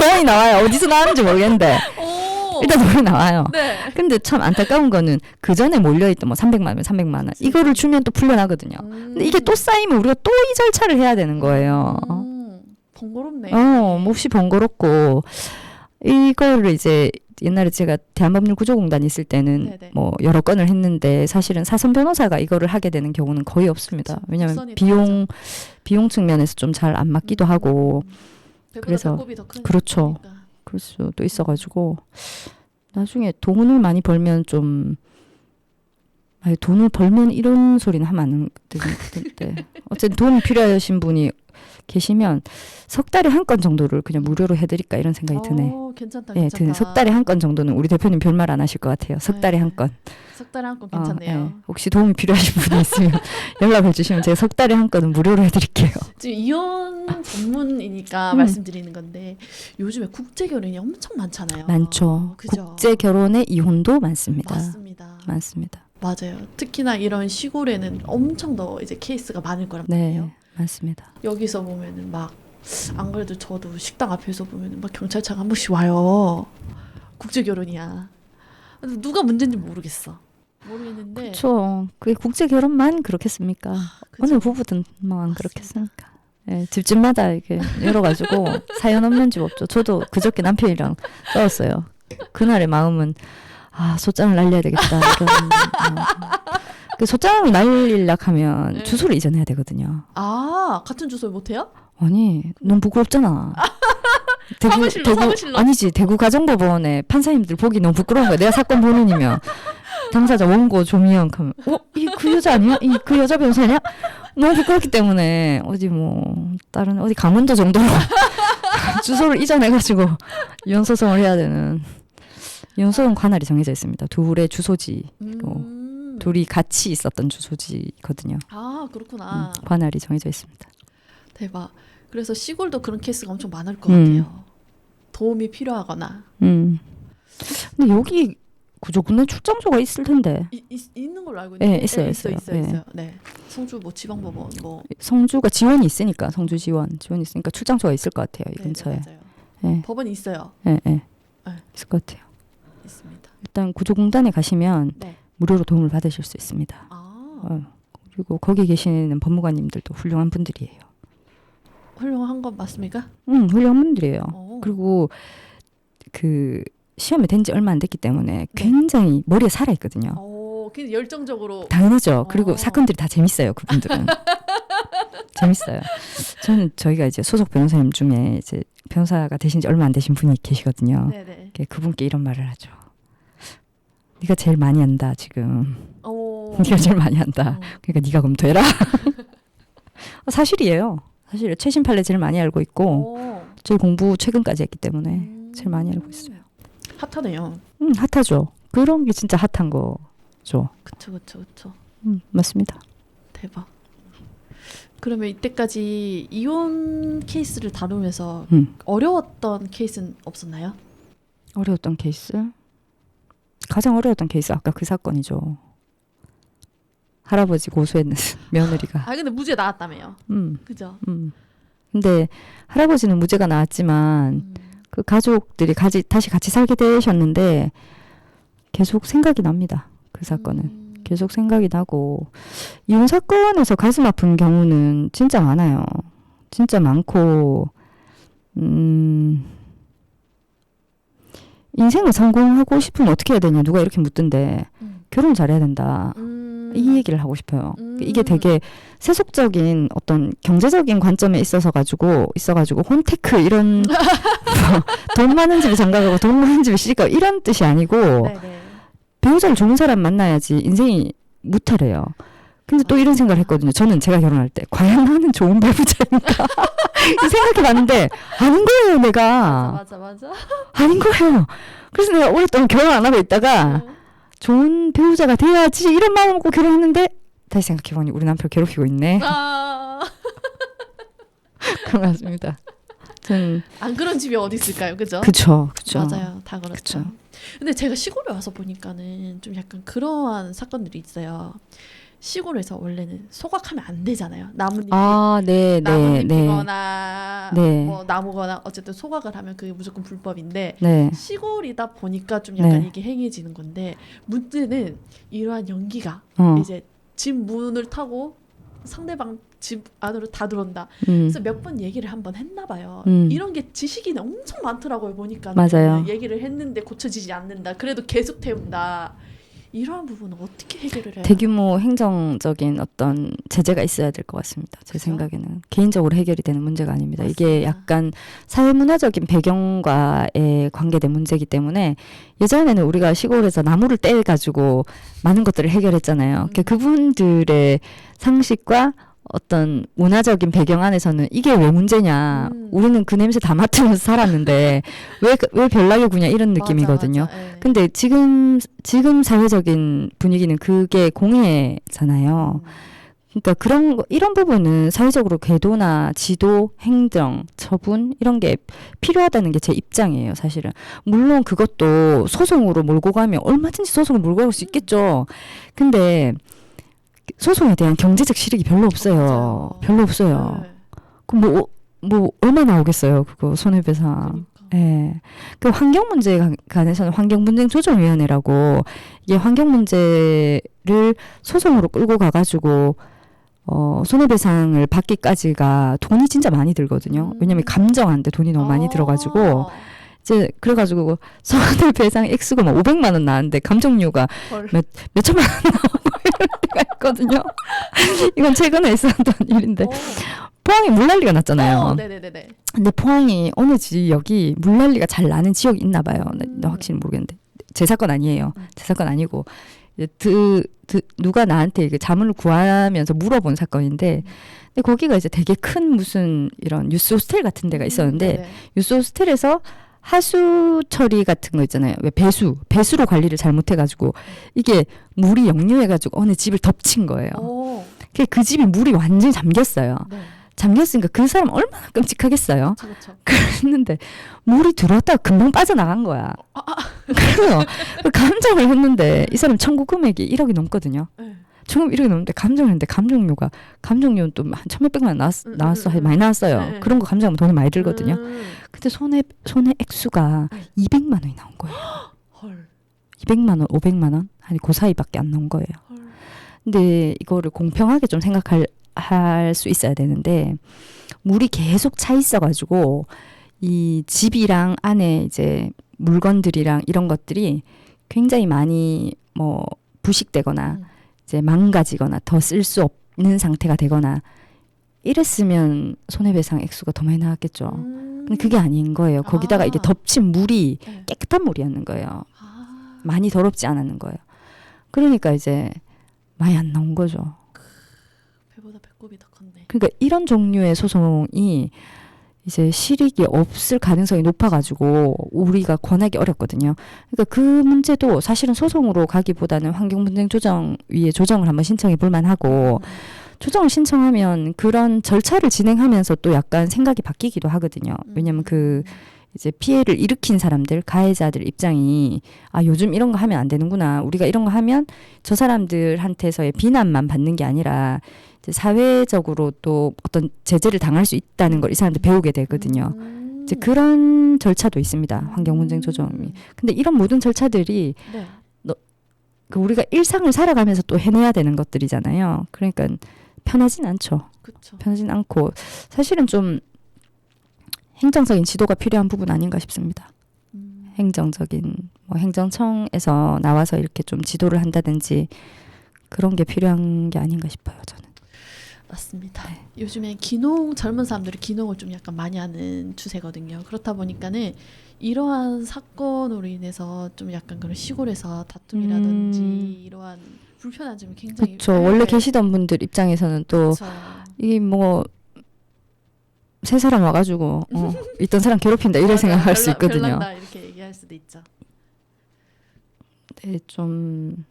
돈이 나와요. 어디서 나왔는지 모르겠는데 오. 일단 돈이 나와요. 네. 근데 참 안타까운 거는 그 전에 몰려있던 뭐 300만 원, 300만 원 이거를 주면 또 풀려나거든요. 근데 이게 또 쌓이면 우리가 또 이 절차를 해야 되는 거예요. 번거롭네. 몹시 번거롭고 이거를 이제 옛날에 제가 대한법률구조공단이 있을 때는 네네. 뭐 여러 건을 했는데 사실은 사선 변호사가 이거를 하게 되는 경우는 거의 없습니다. 그쵸. 왜냐하면 국선이 비용 측면에서 좀 잘 안 맞기도 하고 그래서 그렇죠. 그럴 수도 있어가지고 나중에 돈을 많이 벌면 좀 아니 돈을 벌면 이런 소리는 하면 안 되는데 어쨌든 돈 필요하신 분이 계시면 석 달에 한 건 정도를 그냥 무료로 해드릴까 이런 생각이 드네. 괜찮다, 예, 괜찮다. 석 달에 한 건 정도는 우리 대표님 별말 안 하실 것 같아요. 석 달에 네. 한 건. 석 달에 한 건 괜찮네요. 예. 혹시 도움이 필요하신 분이 있으면 연락을 주시면 제가 석 달에 한 건은 무료로 해드릴게요. 지금 이혼 전문이니까 음. 말씀드리는 건데 요즘에 국제 결혼이 엄청 많잖아요. 많죠. 그죠? 국제 결혼의 이혼도 많습니다. 맞습니다. 많습니다. 맞아요. 특히나 이런 시골에는 엄청 더 이제 케이스가 많을 거란 말이에요. 네, 많습니다. 여기서 보면은 막 안 그래도 저도 식당 앞에서 보면은 막 경찰차가 한 번씩 와요. 국제 결혼이야. 근데 누가 문제인지 모르겠는데. 그렇죠. 그게 국제 결혼만 그렇겠습니까? 그죠? 어느 부부든만 맞습니다. 그렇겠습니까? 예, 집집마다 이렇게 열어가지고 사연 없는 집 없죠. 저도 그저께 남편이랑 싸웠어요. 그날의 마음은 소장을 날려야 되겠다. 그 소장을 날리려 하면 네. 주소를 이전해야 되거든요. 같은 주소를 못해요? 아니, 너무 부끄럽잖아. 사무실로? 아니지, 대구 가정법원에 판사님들 보기 너무 부끄러운 거야. 내가 사건 본인이면 당사자 원고 조미영 하면 그 여자 아니야? 그 여자 변호사냐? 너무 부끄럽기 때문에 어디 다른 어디 강원도 정도로 주소를 이전해가지고 이혼소송을 해야 되는. 이혼소송 관할이 정해져 있습니다. 둘의 주소지, 둘이 같이 있었던 주소지거든요. 그렇구나. 관할이 정해져 있습니다. 대박. 그래서 시골도 그런 케이스가 엄청 많을 것 같아요. 도움이 필요하거나. 근데 여기 구조군에 출장소가 있을 텐데. 있는 걸로 알고 있는데. 네, 있어요. 있어요. 네. 성주 지방법원 성주가 지원이 있으니까 성주 지원이 있으니까 출장소가 있을 것 같아요. 이 근처에. 맞아요. 네. 법원이 있어요. 네. 네. 있을 것 같아요. 있습니다. 일단 구조공단에 가시면 네. 무료로 도움을 받으실 수 있습니다. 그리고 거기 계시는 법무관님들도 훌륭한 분들이에요. 훌륭한 건 맞습니까? 훌륭한 분들이에요. 오. 그리고 그 시험에 된 지 얼마 안 됐기 때문에 굉장히 머리에 살아 있거든요. 굉장히 열정적으로. 당연하죠. 그리고 사건들이 다 재밌어요. 그분들은. 재밌어요. 저희가 이제 소속 변호사님 중에 이제 변호사가 되신 지 얼마 안 되신 분이 계시거든요. 네네. 그분께 이런 말을 하죠. 네가 제일 많이 한다 지금. 네가 제일 많이 한다. 그러니까 네가 검토해라. 사실이에요. 사실 최신 판례 제일 많이 알고 있고 저희 공부 최근까지 했기 때문에 제일 많이 알고 있어요. 핫하네요. 핫하죠. 그런 게 진짜 핫한 거죠. 그쵸. 맞습니다. 대박. 그러면 이때까지 이혼 케이스를 다루면서 어려웠던 케이스는 없었나요? 어려웠던 케이스? 가장 어려웠던 케이스 아까 그 사건이죠. 할아버지 고소했는 며느리가. 근데 무죄 나왔다며요. 그죠? 근데 할아버지는 무죄가 나왔지만 그 가족들이 다시 같이 살게 되셨는데 계속 생각이 납니다. 그 사건은. 계속 생각이 나고 이혼 사건에서 가슴 아픈 경우는 진짜 많아요. 진짜 많고 인생을 성공하고 싶으면 어떻게 해야 되냐 누가 이렇게 묻던데 결혼 잘해야 된다. 이 얘기를 하고 싶어요. 이게 되게 세속적인 어떤 경제적인 관점에 있어가지고 혼테크 이런 돈 많은 집에 장가가고 돈 많은 집에 시집가고 이런 뜻이 아니고 네네. 배우자를 좋은 사람 만나야지 인생이 무탈해요. 근데 또 이런 생각을 했거든요. 저는 제가 결혼할 때 과연 나는 좋은 배우자인가 이 생각해봤는데 아닌 거예요. 내가 맞아. 아닌 거예요. 그래서 내가 오랫동안 결혼 안 하고 있다가 좋은 배우자가 돼야지 이런 마음을 먹고 결혼했는데 다시 생각해보니 우리 남편 괴롭히고 있네. 그런 것 같습니다. 저는 안 그런 집이 어디 있을까요, 그죠? 그쵸. 맞아요, 다 그렇죠. 그쵸. 근데 제가 시골에 와서 보니까는 좀 약간 그러한 사건들이 있어요. 시골에서 원래는 소각하면 안 되잖아요. 나뭇잎 나뭇잎이거나 네. 뭐 나무거나 어쨌든 소각을 하면 그게 무조건 불법인데 네. 시골이다 보니까 좀 약간 네. 이게 행해지는 건데 문제는 이러한 연기가 이제 집 문을 타고 상대방 집 안으로 다 들어온다. 그래서 몇 번 얘기를 한번 했나 봐요. 이런 게 지식이 엄청 많더라고요. 보니까 맞아요. 얘기를 했는데 고쳐지지 않는다. 그래도 계속 태운다. 이러한 부분은 어떻게 해결을 해요? 대규모 행정적인 어떤 제재가 있어야 될 것 같습니다. 제 그죠? 생각에는 개인적으로 해결이 되는 문제가 아닙니다. 맞습니다. 이게 약간 사회문화적인 배경과의 관계된 문제이기 때문에 예전에는 우리가 시골에서 나무를 떼가지고 많은 것들을 해결했잖아요. 그분들의 상식과 어떤 문화적인 배경 안에서는 이게 왜 문제냐. 우리는 그 냄새 다 맡으면서 살았는데 왜 별나게 구냐 이런 느낌이거든요. 맞아. 예. 근데 지금 사회적인 분위기는 그게 공해잖아요. 그러니까 이런 부분은 사회적으로 궤도나 지도, 행정, 처분 이런 게 필요하다는 게 제 입장이에요, 사실은. 물론 그것도 소송으로 몰고 가면 얼마든지 소송을 몰고 갈 수 있겠죠. 근데 소송에 대한 경제적 실익이 별로 없어요. 맞아요. 별로 없어요. 네. 그럼 뭐 얼마 나오겠어요, 그거 손해배상. 그러니까. 예. 그 환경 문제에 관해서는 환경분쟁조정위원회라고 이게 환경 문제를 소송으로 끌고 가가지고 손해배상을 받기까지가 돈이 진짜 많이 들거든요. 왜냐면 감정한데 돈이 너무 많이 들어가지고 이제 그래가지고 손해배상 액수가 뭐 500만 원 나왔는데 감정료가 헐. 몇 천만 원 나오고 이럴 때가 있거든요. 이건 최근에 있었던 일인데 포항에 물난리가 났잖아요. 네네네네. 근데 포항이 어느 지역이 물난리가 잘 나는 지역이 있나 봐요. 나 확실히 모르겠는데 제 사건 아니에요. 제 사건 아니고 이제 누가 나한테 이게 자문을 구하면서 물어본 사건인데 근데 거기가 이제 되게 큰 무슨 이런 유스 호스텔 같은 데가 있었는데 네네. 유스 호스텔에서 하수 처리 같은 거 있잖아요. 왜 배수로 관리를 잘못해가지고 이게 물이 역류해가지고 어느 집을 덮친 거예요. 그 집이 물이 완전히 잠겼어요. 네. 잠겼으니까 그 사람 얼마나 끔찍하겠어요. 그렇죠. 그랬는데 물이 들어왔다가 금방 빠져나간 거야. 그래서 감정을 했는데 이 사람 청구 금액이 1억이 넘거든요. 네. 청구 1억이 넘는데 감정을 했는데 감정료는 또 한 1,100만 원 나왔어. 많이 나왔어요. 네. 그런 거 감정하면 돈이 많이 들거든요. 근데 손해 액수가 200만 원이 나온 거예요. 헐. 200만 원, 500만 원? 아니 그 사이밖에 안 나온 거예요. 헐. 근데 이거를 공평하게 좀 생각할 수 있어야 되는데 물이 계속 차 있어가지고 이 집이랑 안에 이제 물건들이랑 이런 것들이 굉장히 많이 뭐 부식되거나 이제 망가지거나 더 쓸 수 없는 상태가 되거나 이랬으면 손해배상 액수가 더 많이 나왔겠죠. 근데 그게 아닌 거예요. 거기다가 이게 덮친 물이 깨끗한 물이었는 거예요. 많이 더럽지 않았는 거예요. 그러니까 이제 많이 안 나온 거죠. 배보다 배꼽이 더 컸네. 그러니까 이런 종류의 소송이 이제 실익이 없을 가능성이 높아가지고 우리가 권하기 어렵거든요. 그러니까 그 문제도 사실은 소송으로 가기보다는 환경분쟁조정위에 조정을 한번 신청해 볼 만하고 조정을 신청하면 그런 절차를 진행하면서 또 약간 생각이 바뀌기도 하거든요. 왜냐하면 그 이제 피해를 일으킨 사람들, 가해자들 입장이 요즘 이런 거 하면 안 되는구나. 우리가 이런 거 하면 저 사람들한테서의 비난만 받는 게 아니라 이제 사회적으로 또 어떤 제재를 당할 수 있다는 걸 이 사람들 배우게 되거든요. 이제 그런 절차도 있습니다. 환경분쟁조정이. 근데 이런 모든 절차들이 네. 우리가 일상을 살아가면서 또 해내야 되는 것들이잖아요. 그러니까 편하진 않죠. 그쵸. 편하진 않고 사실은 좀 행정적인 지도가 필요한 부분 아닌가 싶습니다. 행정적인 뭐 행정청에서 나와서 이렇게 좀 지도를 한다든지 그런 게 필요한 게 아닌가 싶어요. 저는. 맞습니다. 네. 요즘에 젊은 사람들이 기농을 좀 약간 많이 하는 추세거든요. 그렇다 보니까는 이러한 사건으로 인해서 좀 약간 그런 시골에서 다툼이라든지 이러한 불편한 점이 굉장히 그렇죠. 원래 네. 계시던 분들 입장에서는 또 그쵸. 이 뭐 새 사람 와가지고 있던 사람 괴롭힌다 이런 맞아요. 생각할 수 있거든요. 별난다 이렇게 얘기할 수도 있죠. 네, 좀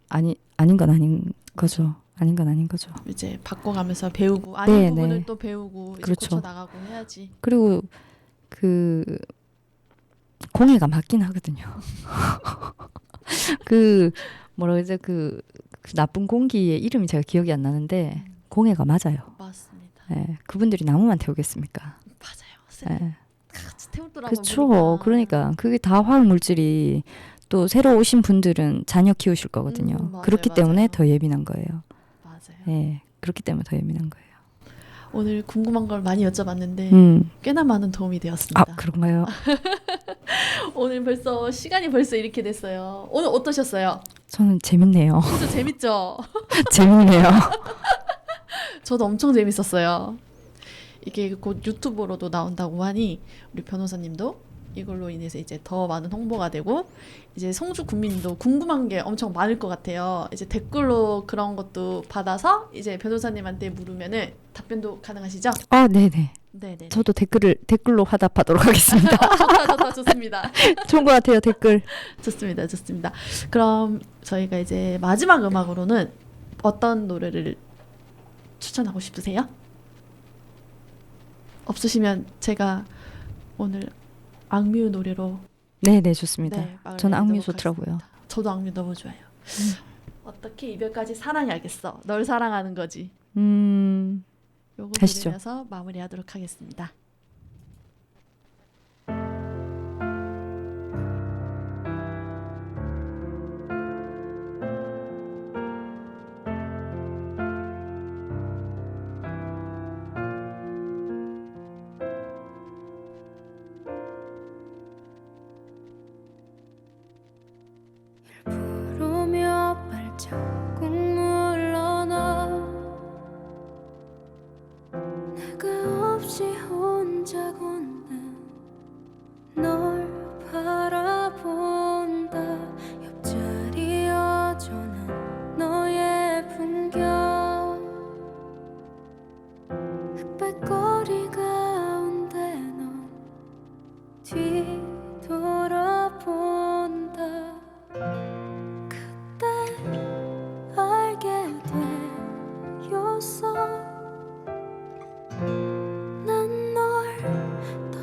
아닌 건 아닌 거죠. 아닌 건 아닌 거죠. 이제 바꿔가면서 배우고 아닌 네, 부분을 네. 또 배우고 이제 그렇죠. 고쳐 나가고 해야지. 그리고 그 공해가 맞긴 하거든요. 그 뭐라 그러지 그 나쁜 공기의 이름이 제가 기억이 안 나는데 공해가 맞아요. 맞습니다. 예, 그분들이 나무만 태우겠습니까? 맞아요. 예. 태우더라고 그렇죠. 그러니까 그게 다 화학 물질이 또 새로 오신 분들은 자녀 키우실 거거든요. 맞아요, 그렇기 맞아요. 때문에 더 예민한 거예요. 맞아요. 예, 그렇기 때문에 더 예민한 거예요. 오늘 궁금한 걸 많이 여쭤봤는데 꽤나 많은 도움이 되었습니다. 아 그런가요? 오늘 벌써 시간이 벌써 이렇게 됐어요. 오늘 어떠셨어요? 저는 재밌네요. 진짜 재밌죠? 재밌네요. 저도 엄청 재밌었어요. 이게 곧 유튜브로도 나온다고 하니 우리 변호사님도 이걸로 인해서 이제 더 많은 홍보가 되고 이제 성주 국민도 궁금한 게 엄청 많을 것 같아요. 이제 댓글로 그런 것도 받아서 이제 변호사님한테 물으면은 답변도 가능하시죠? 아 네네. 네네. 저도 댓글로 화답하도록 하겠습니다. 좋다 좋습니다. 좋은 것 같아요 댓글. 좋습니다. 그럼 저희가 이제 마지막 음악으로는 어떤 노래를 추천하고 싶으세요? 없으시면 제가 오늘 악뮤 노래로 네네 좋습니다. 막을 저는 악뮤 내도록 좋더라고요. 하겠습니다. 저도 악뮤 너무 좋아요. 어떻게 이별까지 사랑해야겠어. 널 사랑하는 거지. 요거 하시죠. 들으면서 마무리하도록 하겠습니다. 부르며 발자국 물러나 내가 없이 혼자 걷는 널 바라본다. 옆자리 여전한 너의 풍경 흑백거리 가운데 넌 뒤돌아본다. 그때 알게 되었어. 난 널 더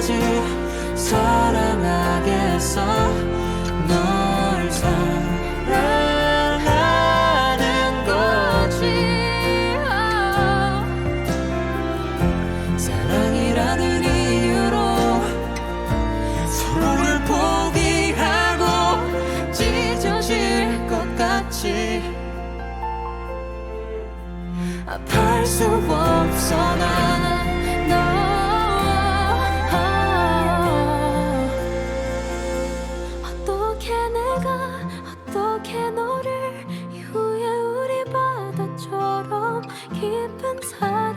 끝까지 사랑하겠어. 널 사랑하는 거지. 사랑이라는 이유로 서로를 포기하고 찢어질 것 같이 아파할 수 없어 난 너. 어떻게 내가 어떻게 너를 이후에 우리 바다처럼 깊은 사랑